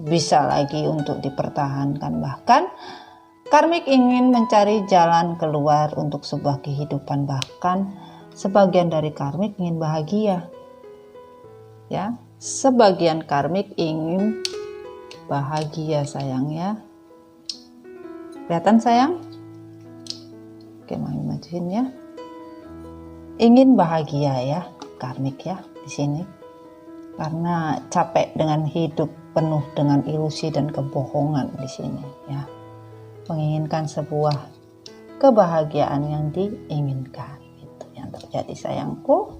bisa lagi untuk dipertahankan. Bahkan karmik ingin mencari jalan keluar untuk sebuah kehidupan, bahkan sebagian dari karmik ingin bahagia. Ya, sebagian karmik ingin bahagia sayang ya. Kelihatan sayang? Oke, majuin ya. ingin bahagia ya, karmik ya di sini. Karena capek dengan hidup penuh dengan ilusi dan kebohongan di sini ya. Menginginkan sebuah kebahagiaan yang diinginkan. Itu yang terjadi sayangku.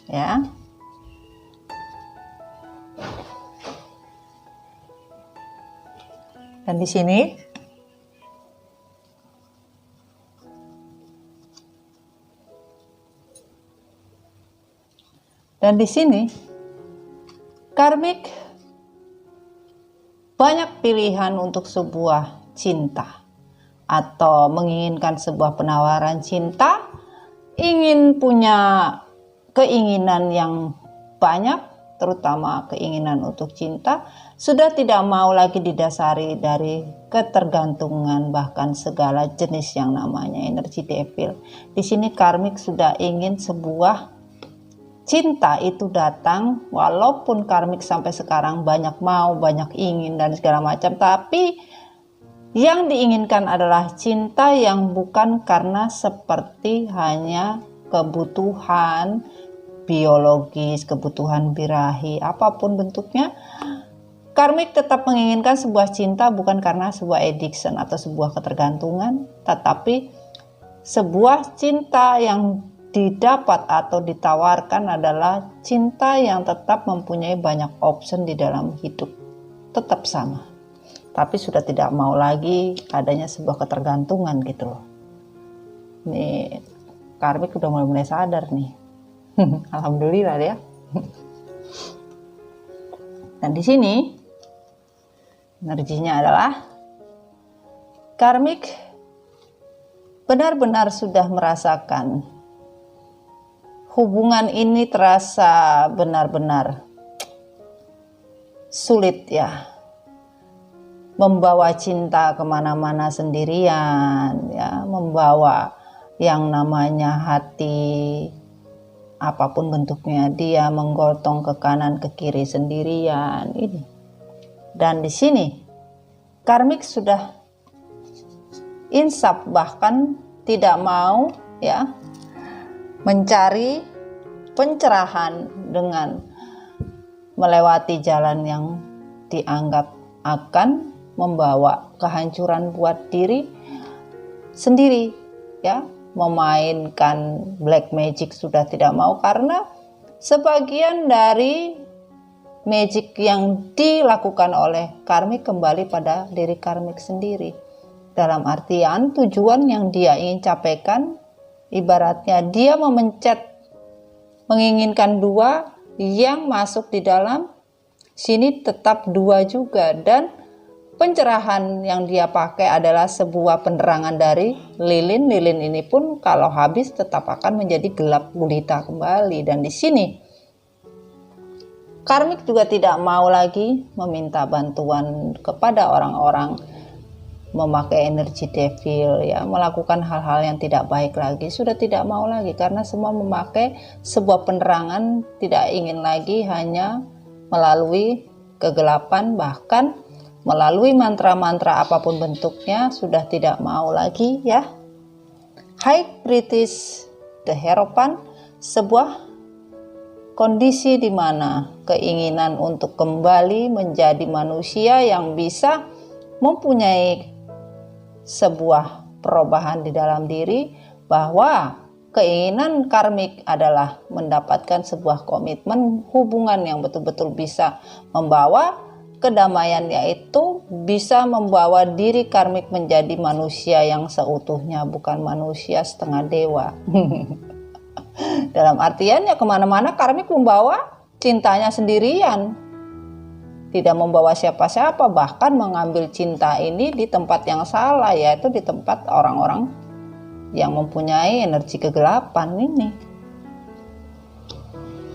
Ya. Dan di sini karmik banyak pilihan untuk sebuah cinta atau menginginkan sebuah penawaran cinta, ingin punya keinginan yang banyak, terutama keinginan untuk cinta, sudah tidak mau lagi didasari dari ketergantungan bahkan segala jenis yang namanya energi devil. Di sini karmik sudah ingin sebuah cinta itu datang, walaupun karmik sampai sekarang banyak mau, banyak ingin dan segala macam, tapi yang diinginkan adalah cinta yang bukan karena seperti hanya kebutuhan biologis, kebutuhan birahi, apapun bentuknya. Karmik tetap menginginkan sebuah cinta bukan karena sebuah addiction atau sebuah ketergantungan, tetapi sebuah cinta yang didapat atau ditawarkan adalah cinta yang tetap mempunyai banyak option di dalam hidup, tetap sama, tapi sudah tidak mau lagi adanya sebuah ketergantungan gitu loh. Nih karmik udah mulai sadar nih. Alhamdulillah ya. Dan di sini energinya adalah karmik benar-benar sudah merasakan hubungan ini terasa benar-benar sulit ya. Membawa cinta kemana-mana sendirian ya, membawa yang namanya hati apapun bentuknya, dia menggotong ke kanan ke kiri sendirian ini. Dan di sini karmik sudah insaf, bahkan tidak mau ya mencari pencerahan dengan melewati jalan yang dianggap akan membawa kehancuran buat diri sendiri ya. Memainkan black magic sudah tidak mau, karena sebagian dari magic yang dilakukan oleh karmik kembali pada diri karmik sendiri. Dalam artian tujuan yang dia ingin capaikan, ibaratnya dia memencet menginginkan dua, yang masuk di dalam sini tetap dua juga, dan pencerahan yang dia pakai adalah sebuah penerangan dari lilin. Lilin ini pun kalau habis tetap akan menjadi gelap gulita kembali. Dan di sini karmik juga tidak mau lagi meminta bantuan kepada orang-orang, memakai energi devil ya, melakukan hal-hal yang tidak baik lagi, sudah tidak mau lagi, karena semua memakai sebuah penerangan, tidak ingin lagi hanya melalui kegelapan, bahkan melalui mantra-mantra apapun bentuknya, sudah tidak mau lagi ya. High British The Hierophant, sebuah kondisi di mana keinginan untuk kembali menjadi manusia yang bisa mempunyai sebuah perubahan di dalam diri, bahwa keinginan karmik adalah mendapatkan sebuah komitmen hubungan yang betul-betul bisa membawa kedamaian, yaitu bisa membawa diri karmik menjadi manusia yang seutuhnya, bukan manusia setengah dewa. Dalam artian ya kemana-mana karmik membawa cintanya sendirian, tidak membawa siapa-siapa, bahkan mengambil cinta ini di tempat yang salah, yaitu di tempat orang-orang yang mempunyai energi kegelapan ini.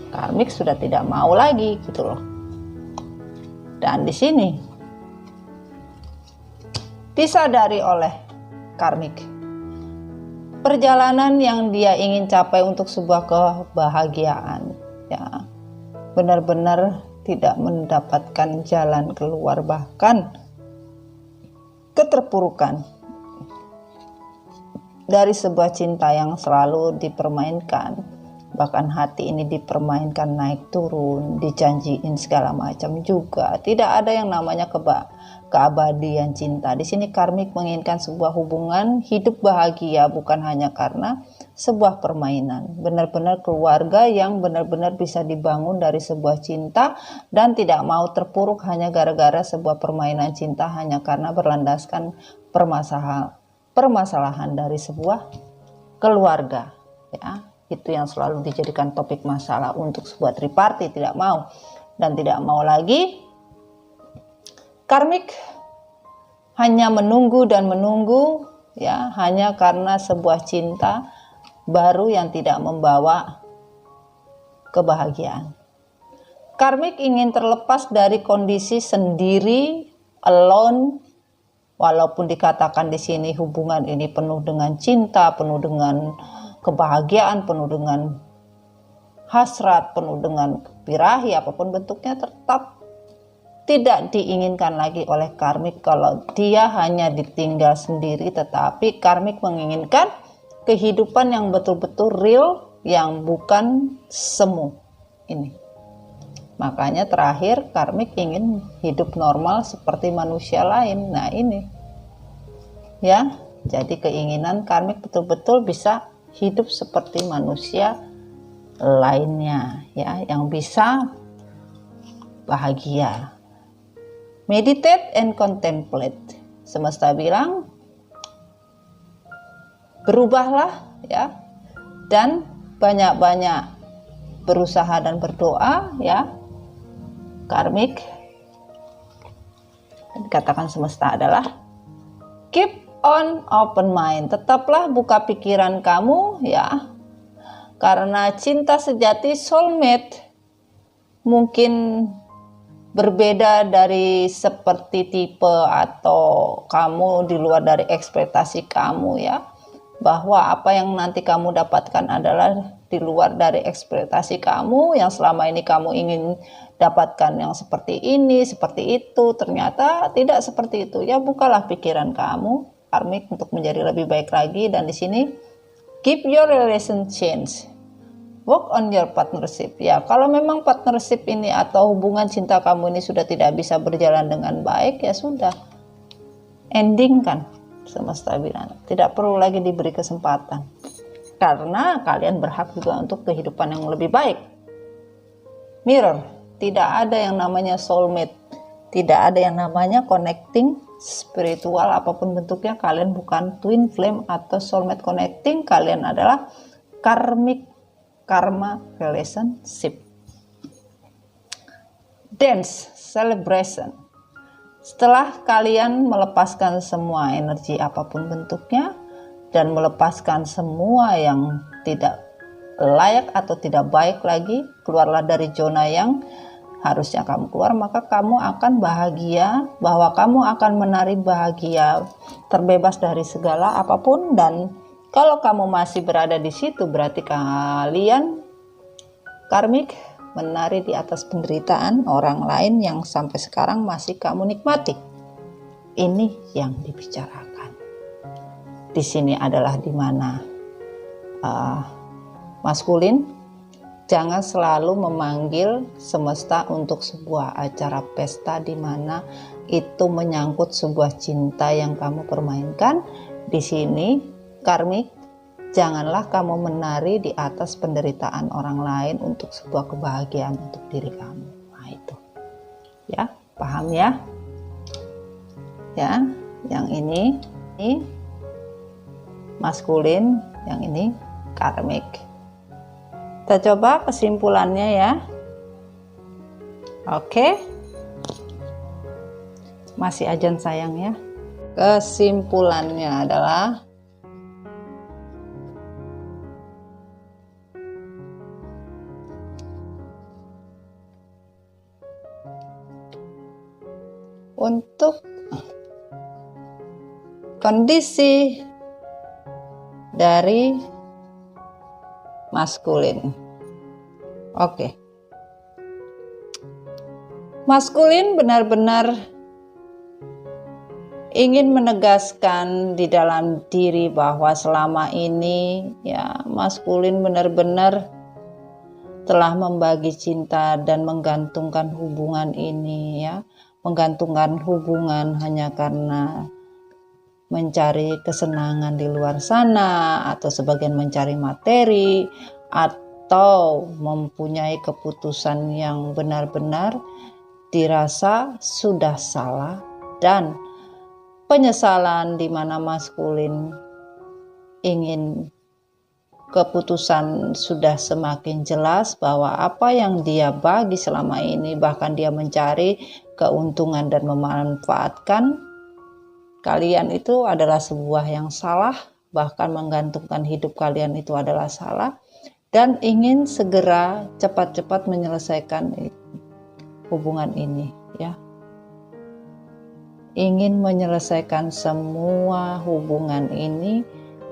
Karmik sudah tidak mau lagi gitu loh. Dan di sini disadari oleh karmik, perjalanan yang dia ingin capai untuk sebuah kebahagiaan ya, benar-benar tidak mendapatkan jalan keluar, bahkan keterpurukan dari sebuah cinta yang selalu dipermainkan, bahkan hati ini dipermainkan naik turun, dijanjiin segala macam juga. Tidak ada yang namanya keabadian cinta. Di sini karmik menginginkan sebuah hubungan hidup bahagia, bukan hanya karena sebuah permainan. Benar-benar keluarga yang benar-benar bisa dibangun dari sebuah cinta dan tidak mau terpuruk hanya gara-gara sebuah permainan cinta, hanya karena berlandaskan permasalahan dari sebuah keluarga, ya. Itu yang selalu dijadikan topik masalah untuk sebuah triparty. Tidak mau dan tidak mau lagi. Karmik hanya menunggu dan menunggu, ya, hanya karena sebuah cinta baru yang tidak membawa kebahagiaan. Karmik ingin terlepas dari kondisi sendiri, alone. Walaupun dikatakan di sini hubungan ini penuh dengan cinta, penuh dengan kebahagiaan, penuh dengan hasrat, penuh dengan birahi, apapun bentuknya, tetap tidak diinginkan lagi oleh karmik kalau dia hanya ditinggal sendiri. Tetapi karmik menginginkan kehidupan yang betul-betul real, yang bukan semu ini. Makanya terakhir karmik ingin hidup normal seperti manusia lain. Nah ini, ya, jadi keinginan karmik betul-betul bisa hidup seperti manusia lainnya, ya, yang bisa bahagia. Meditate and contemplate. Semesta bilang, berubahlah, ya, dan banyak-banyak berusaha dan berdoa, ya. Karmik dikatakan semesta adalah keep on open mind. Tetaplah buka pikiran kamu, ya. Karena cinta sejati, soulmate, mungkin berbeda dari seperti tipe atau kamu di luar dari ekspektasi kamu, ya. Bahwa apa yang nanti kamu dapatkan adalah di luar dari ekspektasi kamu, yang selama ini kamu ingin dapatkan yang seperti ini, seperti itu, ternyata tidak seperti itu. Ya, bukalah pikiran kamu, karmik, untuk menjadi lebih baik lagi. Dan di sini, keep your relation change, work on your partnership. Ya, kalau memang partnership ini atau hubungan cinta kamu ini sudah tidak bisa berjalan dengan baik, ya sudah, ending kan. Semesta bilang tidak perlu lagi diberi kesempatan, karena kalian berhak juga untuk kehidupan yang lebih baik. Mirror, tidak ada yang namanya soulmate, tidak ada yang namanya connecting spiritual apapun bentuknya. Kalian bukan twin flame atau soulmate connecting, kalian adalah karmic karma relationship. Dance, celebration. Setelah kalian melepaskan semua energi apapun bentuknya dan melepaskan semua yang tidak layak atau tidak baik lagi, keluarlah dari zona yang harusnya kamu keluar, maka kamu akan bahagia, bahwa kamu akan menari bahagia, terbebas dari segala apapun. Dan kalau kamu masih berada di situ, berarti kalian karmik menari di atas penderitaan orang lain yang sampai sekarang masih kamu nikmati. Ini yang dibicarakan. Di sini adalah di mana maskulin jangan selalu memanggil semesta untuk sebuah acara pesta di mana itu menyangkut sebuah cinta yang kamu permainkan. Di sini karmik, janganlah kamu menari di atas penderitaan orang lain untuk sebuah kebahagiaan untuk diri kamu. Nah itu, ya, paham ya? Ya, yang ini maskulin, yang ini karmik. Kita coba kesimpulannya ya. Oke. Masih ajan sayang ya. Kesimpulannya adalah untuk kondisi dari maskulin. Oke. Maskulin benar-benar ingin menegaskan di dalam diri bahwa selama ini ya maskulin benar-benar telah membagi cinta dan menggantungkan hubungan ini ya, menggantungkan hubungan hanya karena mencari kesenangan di luar sana, atau sebagian mencari materi, atau mempunyai keputusan yang benar-benar dirasa sudah salah, dan penyesalan di mana maskulin ingin keputusan sudah semakin jelas bahwa apa yang dia bagi selama ini, bahkan dia mencari keuntungan dan memanfaatkan kalian, itu adalah sebuah yang salah, bahkan menggantungkan hidup kalian itu adalah salah, dan ingin segera cepat-cepat menyelesaikan hubungan ini ya. Ingin menyelesaikan semua hubungan ini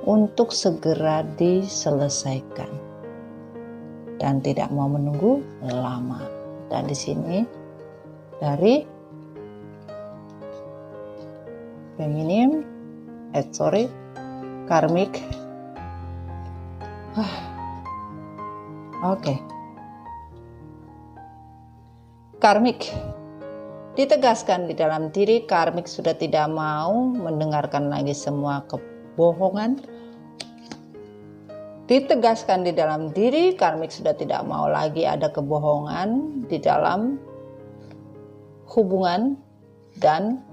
untuk segera diselesaikan dan tidak mau menunggu lama. Dan di sini dari feminim, karmik. Oke. Karmik ditegaskan di dalam diri. Karmik sudah tidak mau mendengarkan lagi semua kebohongan. Ditegaskan di dalam diri, karmik sudah tidak mau lagi ada kebohongan di dalam hubungan dan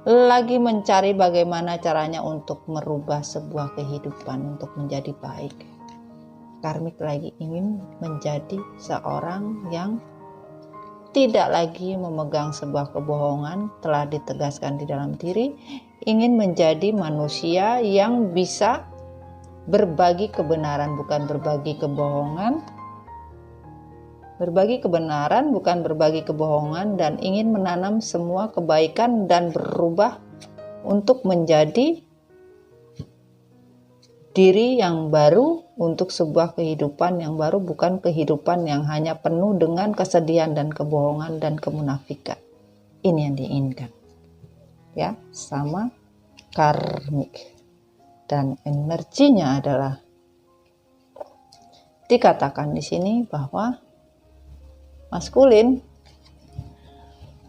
lagi mencari bagaimana caranya untuk merubah sebuah kehidupan untuk menjadi baik. Karmik lagi ingin menjadi seorang yang tidak lagi memegang sebuah kebohongan, telah ditegaskan di dalam diri, ingin menjadi manusia yang bisa berbagi kebenaran, bukan berbagi kebohongan. Berbagi kebenaran, bukan berbagi kebohongan, dan ingin menanam semua kebaikan dan berubah untuk menjadi diri yang baru untuk sebuah kehidupan yang baru, bukan kehidupan yang hanya penuh dengan kesedihan dan kebohongan dan kemunafikan. Ini yang diinginkan. Ya, sama karmik. Dan energinya adalah dikatakan di sini bahwa maskulin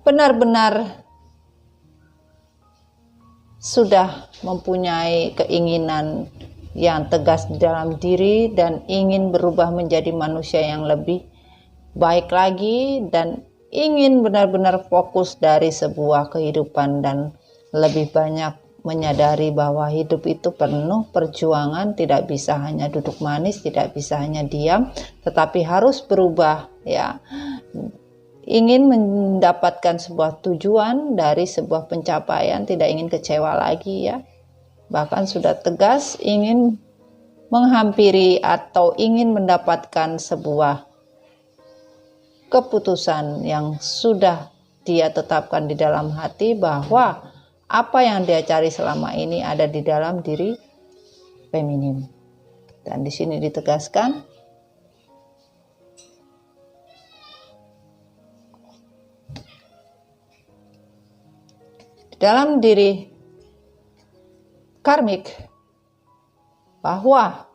benar-benar sudah mempunyai keinginan yang tegas di dalam diri dan ingin berubah menjadi manusia yang lebih baik lagi, dan ingin benar-benar fokus dari sebuah kehidupan dan lebih banyak menyadari bahwa hidup itu penuh perjuangan, tidak bisa hanya duduk manis, tidak bisa hanya diam, tetapi harus berubah ya. Ingin mendapatkan sebuah tujuan dari sebuah pencapaian, tidak ingin kecewa lagi ya. Bahkan sudah tegas ingin menghampiri atau ingin mendapatkan sebuah keputusan yang sudah dia tetapkan di dalam hati, bahwa apa yang dia cari selama ini ada di dalam diri feminim. Dan di sini ditegaskan di dalam diri karmik bahwa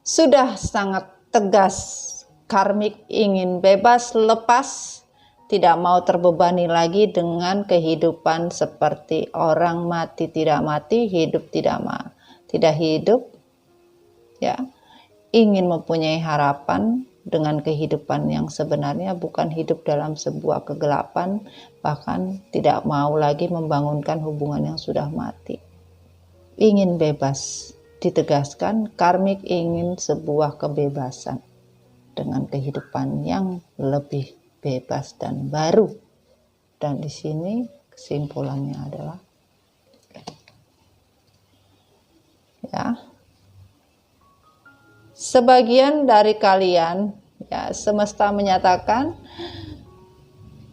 sudah sangat tegas. Karmik ingin bebas, lepas, tidak mau terbebani lagi dengan kehidupan seperti orang mati tidak mati, hidup tidak hidup ya. Ingin mempunyai harapan dengan kehidupan yang sebenarnya, bukan hidup dalam sebuah kegelapan, bahkan tidak mau lagi membangunkan hubungan yang sudah mati. Ingin bebas, ditegaskan karmik ingin sebuah kebebasan dengan kehidupan yang lebih bebas dan baru. Dan di sini kesimpulannya adalah ya, sebagian dari kalian ya, semesta menyatakan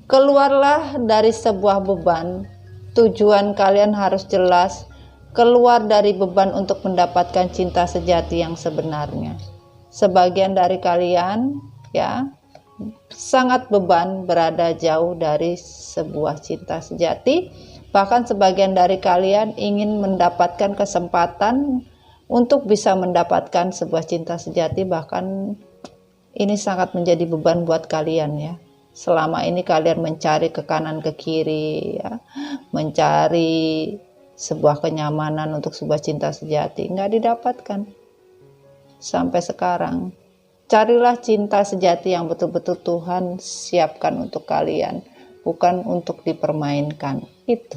keluarlah dari sebuah beban. Tujuan kalian harus jelas, keluar dari beban untuk mendapatkan cinta sejati yang sebenarnya. Sebagian dari kalian ya sangat beban berada jauh dari sebuah cinta sejati. Bahkan sebagian dari kalian ingin mendapatkan kesempatan untuk bisa mendapatkan sebuah cinta sejati, bahkan ini sangat menjadi beban buat kalian ya. Selama ini kalian mencari ke kanan ke kiri ya, mencari sebuah kenyamanan untuk sebuah cinta sejati, nggak didapatkan sampai sekarang. Carilah cinta sejati yang betul-betul Tuhan siapkan untuk kalian, bukan untuk dipermainkan. Itu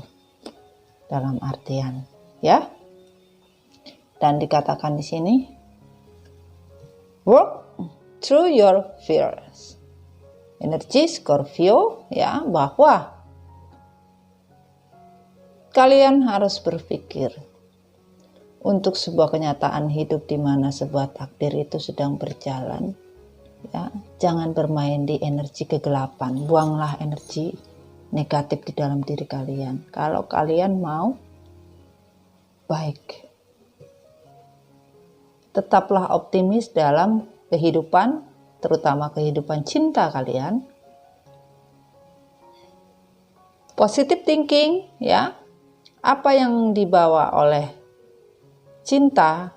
dalam artian ya. Dan dikatakan di sini, work through your fears. Energi Scorpio ya, bahwa kalian harus berpikir untuk sebuah kenyataan hidup di mana sebuah takdir itu sedang berjalan. Ya, jangan bermain di energi kegelapan. Buanglah energi negatif di dalam diri kalian. Kalau kalian mau baik, tetaplah optimis dalam kehidupan, terutama kehidupan cinta kalian. Positive thinking ya. Apa yang dibawa oleh cinta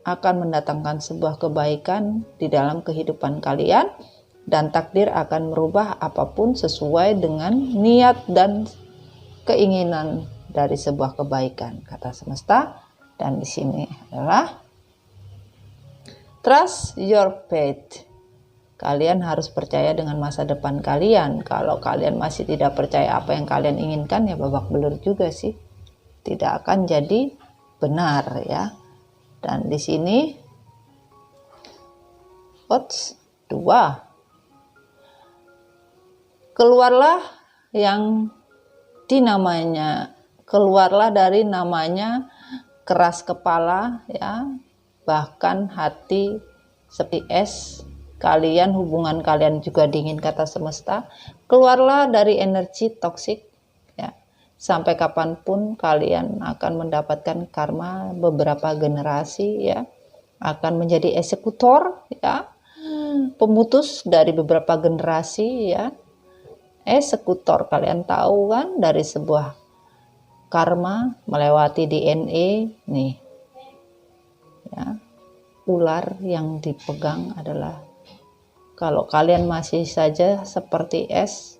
akan mendatangkan sebuah kebaikan di dalam kehidupan kalian, dan takdir akan merubah apapun sesuai dengan niat dan keinginan dari sebuah kebaikan, kata semesta. Dan di sini adalah trust your fate. Kalian harus percaya dengan masa depan kalian. Kalau kalian masih tidak percaya apa yang kalian inginkan, ya babak belur juga sih. Tidak akan jadi benar ya. Dan di sini quotes 2. Keluarlah dari namanya keras kepala ya, bahkan hati seperti es. Hubungan kalian juga dingin, kata semesta. Keluarlah dari energi toksik ya. Sampai kapanpun kalian akan mendapatkan karma beberapa generasi ya, akan menjadi eksekutor ya, pemutus dari beberapa generasi ya. Eksekutor, kalian tahu kan, dari sebuah karma melewati DNA nih ya. Ular yang dipegang adalah, kalau kalian masih saja seperti es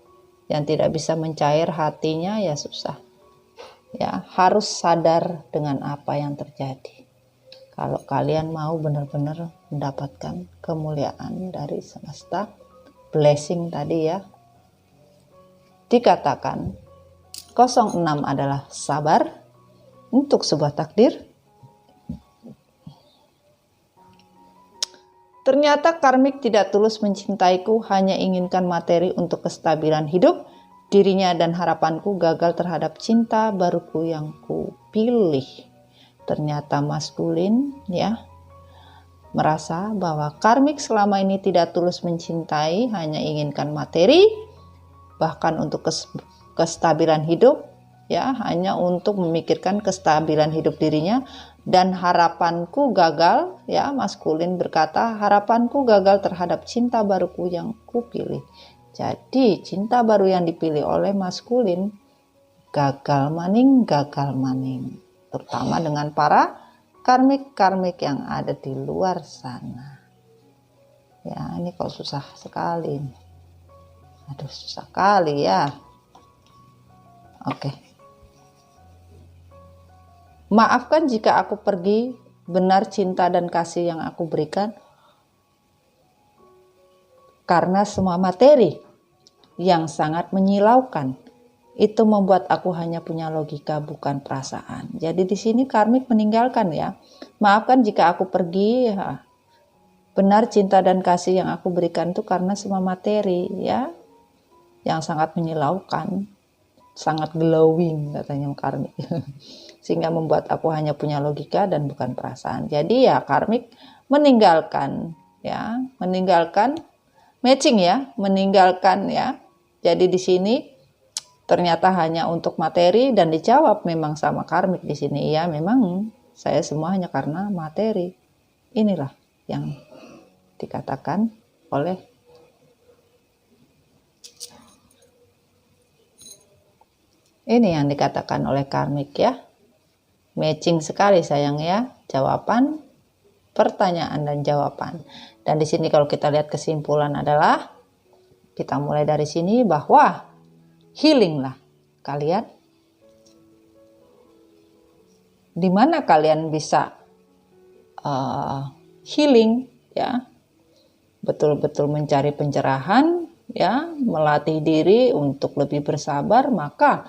yang tidak bisa mencair hatinya, ya susah ya. Harus sadar dengan apa yang terjadi kalau kalian mau benar-benar mendapatkan kemuliaan dari semesta. Blessing tadi ya, dikatakan 06 adalah sabar untuk sebuah takdir. Ternyata karmik tidak tulus mencintaiku, hanya inginkan materi untuk kestabilan hidup dirinya, dan harapanku gagal terhadap cinta baruku yang kupilih. Ternyata maskulin ya, merasa bahwa karmik selama ini tidak tulus mencintai, hanya inginkan materi, bahkan untuk kestabilan hidup ya, hanya untuk memikirkan kestabilan hidup dirinya. Dan harapanku gagal ya, maskulin berkata, harapanku gagal terhadap cinta baruku yang kupilih. Jadi cinta baru yang dipilih oleh maskulin gagal maning, terutama dengan para karmik yang ada di luar sana ya. Ini kok susah sekali, aduh susah kali ya. Oke. Maafkan jika aku pergi, benar cinta dan kasih yang aku berikan karena semua materi yang sangat menyilaukan itu membuat aku hanya punya logika, bukan perasaan. Jadi di sini karmik meninggalkan ya. Maafkan jika aku pergi, ya. Benar cinta dan kasih yang aku berikan itu karena semua materi ya, yang sangat menyilaukan, sangat glowing katanya karmik. Sehingga membuat aku hanya punya logika dan bukan perasaan. Jadi ya karmik meninggalkan ya, meninggalkan matching ya, meninggalkan ya. Jadi di sini ternyata hanya untuk materi, dan dijawab memang sama karmik di sini ya, memang saya semua hanya karena materi. Inilah yang dikatakan oleh Ini yang dikatakan oleh karmik ya. Matching sekali sayang ya, jawaban, pertanyaan dan jawaban. Dan di sini kalau kita lihat kesimpulan adalah, kita mulai dari sini bahwa healing lah kalian. Di mana kalian bisa healing ya, betul-betul mencari pencerahan ya, melatih diri untuk lebih bersabar, maka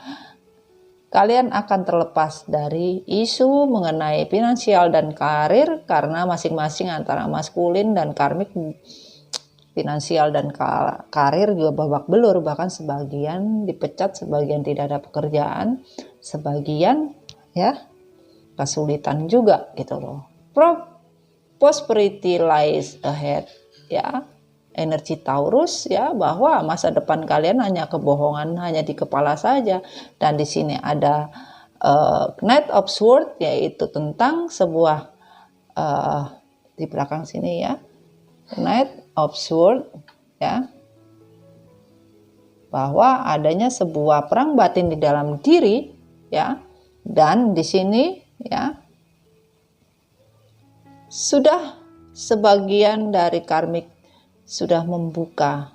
kalian akan terlepas dari isu mengenai finansial dan karir, karena masing-masing antara maskulin dan karmik, finansial dan karir juga babak belur, bahkan sebagian dipecat, sebagian tidak ada pekerjaan, sebagian ya kesulitan juga gitu loh. Prosperity lies ahead ya, energi Taurus ya, bahwa masa depan kalian hanya kebohongan, hanya di kepala saja. Dan di sini ada Knight of Swords, yaitu tentang sebuah di belakang sini ya, Knight of Swords ya, bahwa adanya sebuah perang batin di dalam diri ya. Dan di sini ya, sudah sebagian dari karmik sudah membuka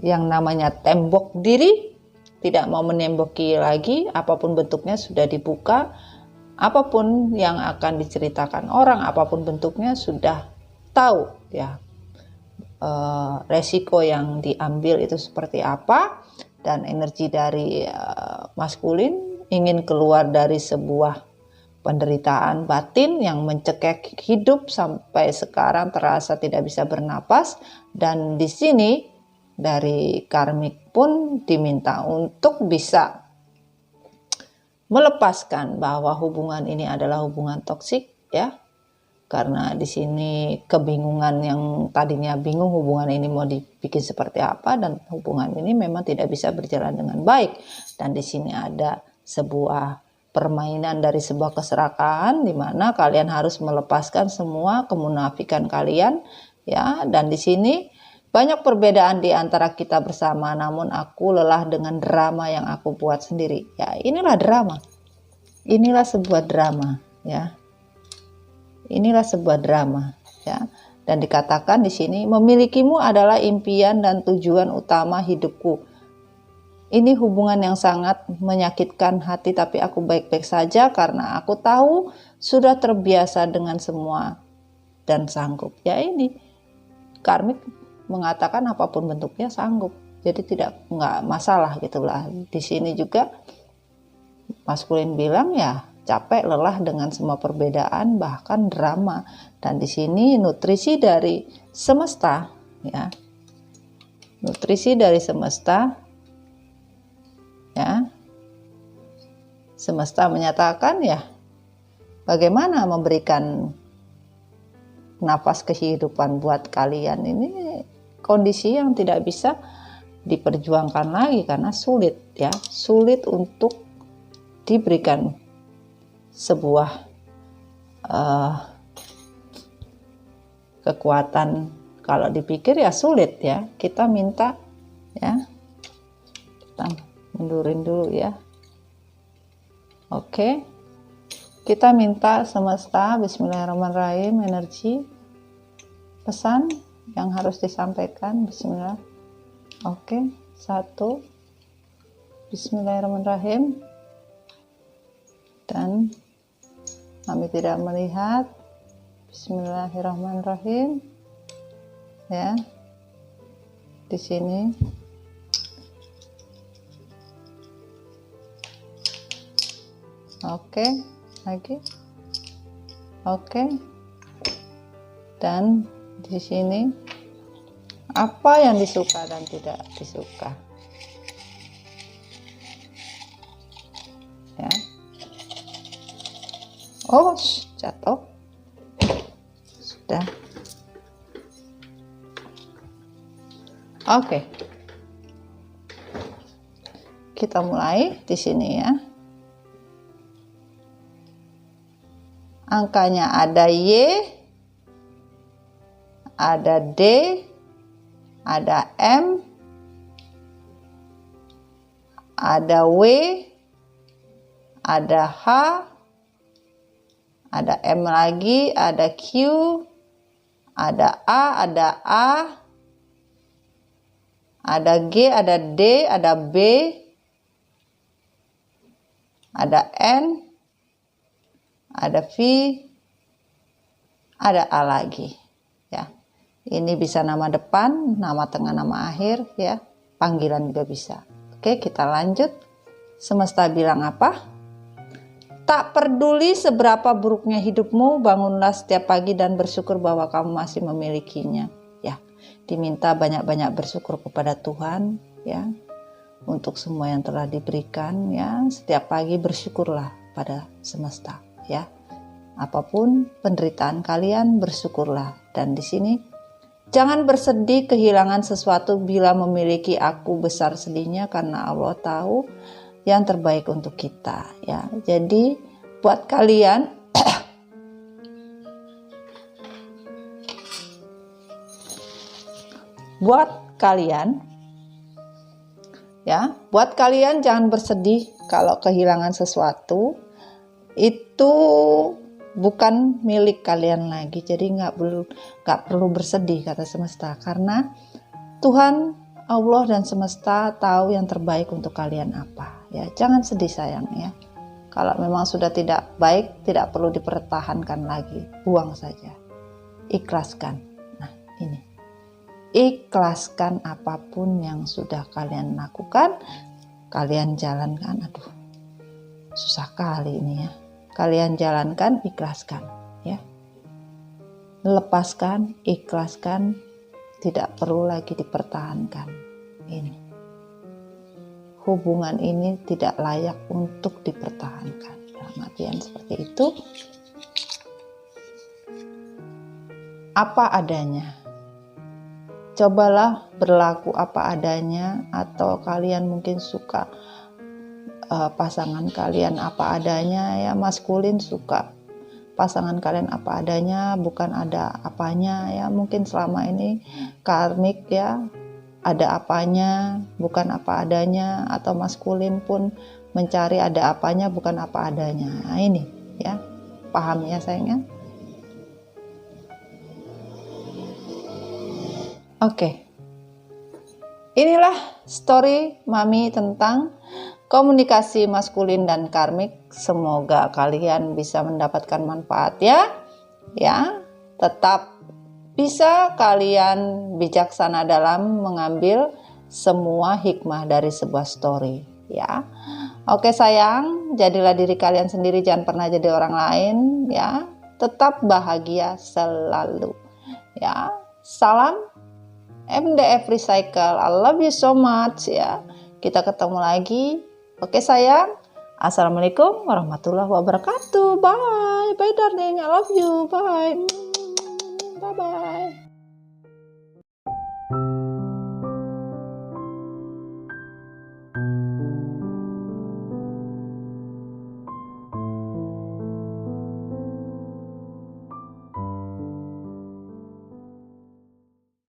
yang namanya tembok diri, tidak mau menemboki lagi, apapun bentuknya sudah dibuka, apapun yang akan diceritakan orang, apapun bentuknya sudah tahu ya, resiko yang diambil itu seperti apa. Dan energi dari maskulin ingin keluar dari sebuah penderitaan batin yang mencekik hidup sampai sekarang terasa tidak bisa bernapas. Dan di sini dari karmik pun diminta untuk bisa melepaskan bahwa hubungan ini adalah hubungan toksik ya. Karena di sini kebingungan, yang tadinya bingung hubungan ini mau dibikin seperti apa, dan hubungan ini memang tidak bisa berjalan dengan baik. Dan di sini ada sebuah permainan dari sebuah keserakahan, di mana kalian harus melepaskan semua kemunafikan kalian ya. Dan di sini banyak perbedaan di antara kita bersama, namun aku lelah dengan drama yang aku buat sendiri ya. Inilah drama, inilah sebuah drama ya. Inilah sebuah drama ya. Dan dikatakan di sini, memilikimu adalah impian dan tujuan utama hidupku. Ini hubungan yang sangat menyakitkan hati, tapi aku baik-baik saja karena aku tahu sudah terbiasa dengan semua dan sanggup. Ya, ini karmik mengatakan apapun bentuknya sanggup. Jadi nggak masalah gitulah. Di sini juga maskulin bilang ya, capek, lelah dengan semua perbedaan, bahkan drama. Dan di sini nutrisi dari semesta ya. Nutrisi dari semesta ya. Semesta menyatakan ya, bagaimana memberikan nafas kehidupan buat kalian. Ini kondisi yang tidak bisa diperjuangkan lagi karena sulit ya. Sulit untuk diberikan sebuah kekuatan. Kalau dipikir ya sulit ya. Kita minta ya, kita mundurin dulu ya. Oke, kita minta semesta, bismillahirrahmanirrahim, energi pesan yang harus disampaikan. Bismillah. Oke, 1, bismillahirrahmanirrahim. Dan kami tidak melihat. Bismillahirrahmanirrahim ya. Di sini oke, lagi oke. Dan di sini apa yang disuka dan tidak disuka ya. Oh, jatuh. Sudah. Oke. Kita mulai di sini ya. Angkanya ada Y, ada D, ada M, ada W, ada H, ada M lagi, ada Q, ada ada G, ada D, ada B, ada N, ada V, ada A lagi ya. Ini bisa nama depan, nama tengah, nama akhir ya. Panggilan juga bisa. Oke, kita lanjut. Semesta bilang apa? Tak peduli seberapa buruknya hidupmu, bangunlah setiap pagi dan bersyukur bahwa kamu masih memilikinya. Ya, diminta banyak-banyak bersyukur kepada Tuhan ya. Untuk semua yang telah diberikan ya. Setiap pagi bersyukurlah pada semesta ya. Apapun penderitaan kalian, bersyukurlah. Dan di sini jangan bersedih kehilangan sesuatu bila memiliki aku besar sedihnya, karena Allah tahu yang terbaik untuk kita ya. Jadi buat kalian buat kalian jangan bersedih kalau kehilangan sesuatu. Itu bukan milik kalian lagi, jadi nggak perlu bersedih kata semesta, karena Tuhan Allah dan semesta tahu yang terbaik untuk kalian apa ya. Jangan sedih sayang ya, kalau memang sudah tidak baik tidak perlu dipertahankan lagi, buang saja, ikhlaskan. Nah ini, ikhlaskan apapun yang sudah kalian lakukan, kalian jalankan. Aduh susah kali ini ya. Kalian jalankan, ikhlaskan ya. Lepaskan, ikhlaskan, tidak perlu lagi dipertahankan. Ini hubungan ini tidak layak untuk dipertahankan. Dalam artian seperti itu. Apa adanya. Cobalah berlaku apa adanya, atau kalian mungkin suka pasangan kalian apa adanya ya, maskulin suka pasangan kalian apa adanya, bukan ada apanya ya. Mungkin selama ini karmik ya, ada apanya bukan apa adanya, atau maskulin pun mencari ada apanya bukan apa adanya. Nah, ini ya, paham ya sayangnya. Oke. Inilah story Mami tentang komunikasi maskulin dan karmik. Semoga kalian bisa mendapatkan manfaat ya. Ya, tetap bisa kalian bijaksana dalam mengambil semua hikmah dari sebuah story ya. Oke sayang, jadilah diri kalian sendiri, jangan pernah jadi orang lain ya. Tetap bahagia selalu ya. Salam MDF Recycle. I love you so much ya. Kita ketemu lagi. Oke sayang. Assalamualaikum warahmatullahi wabarakatuh. Bye. Bye darling. I love you. Bye. Bye bye.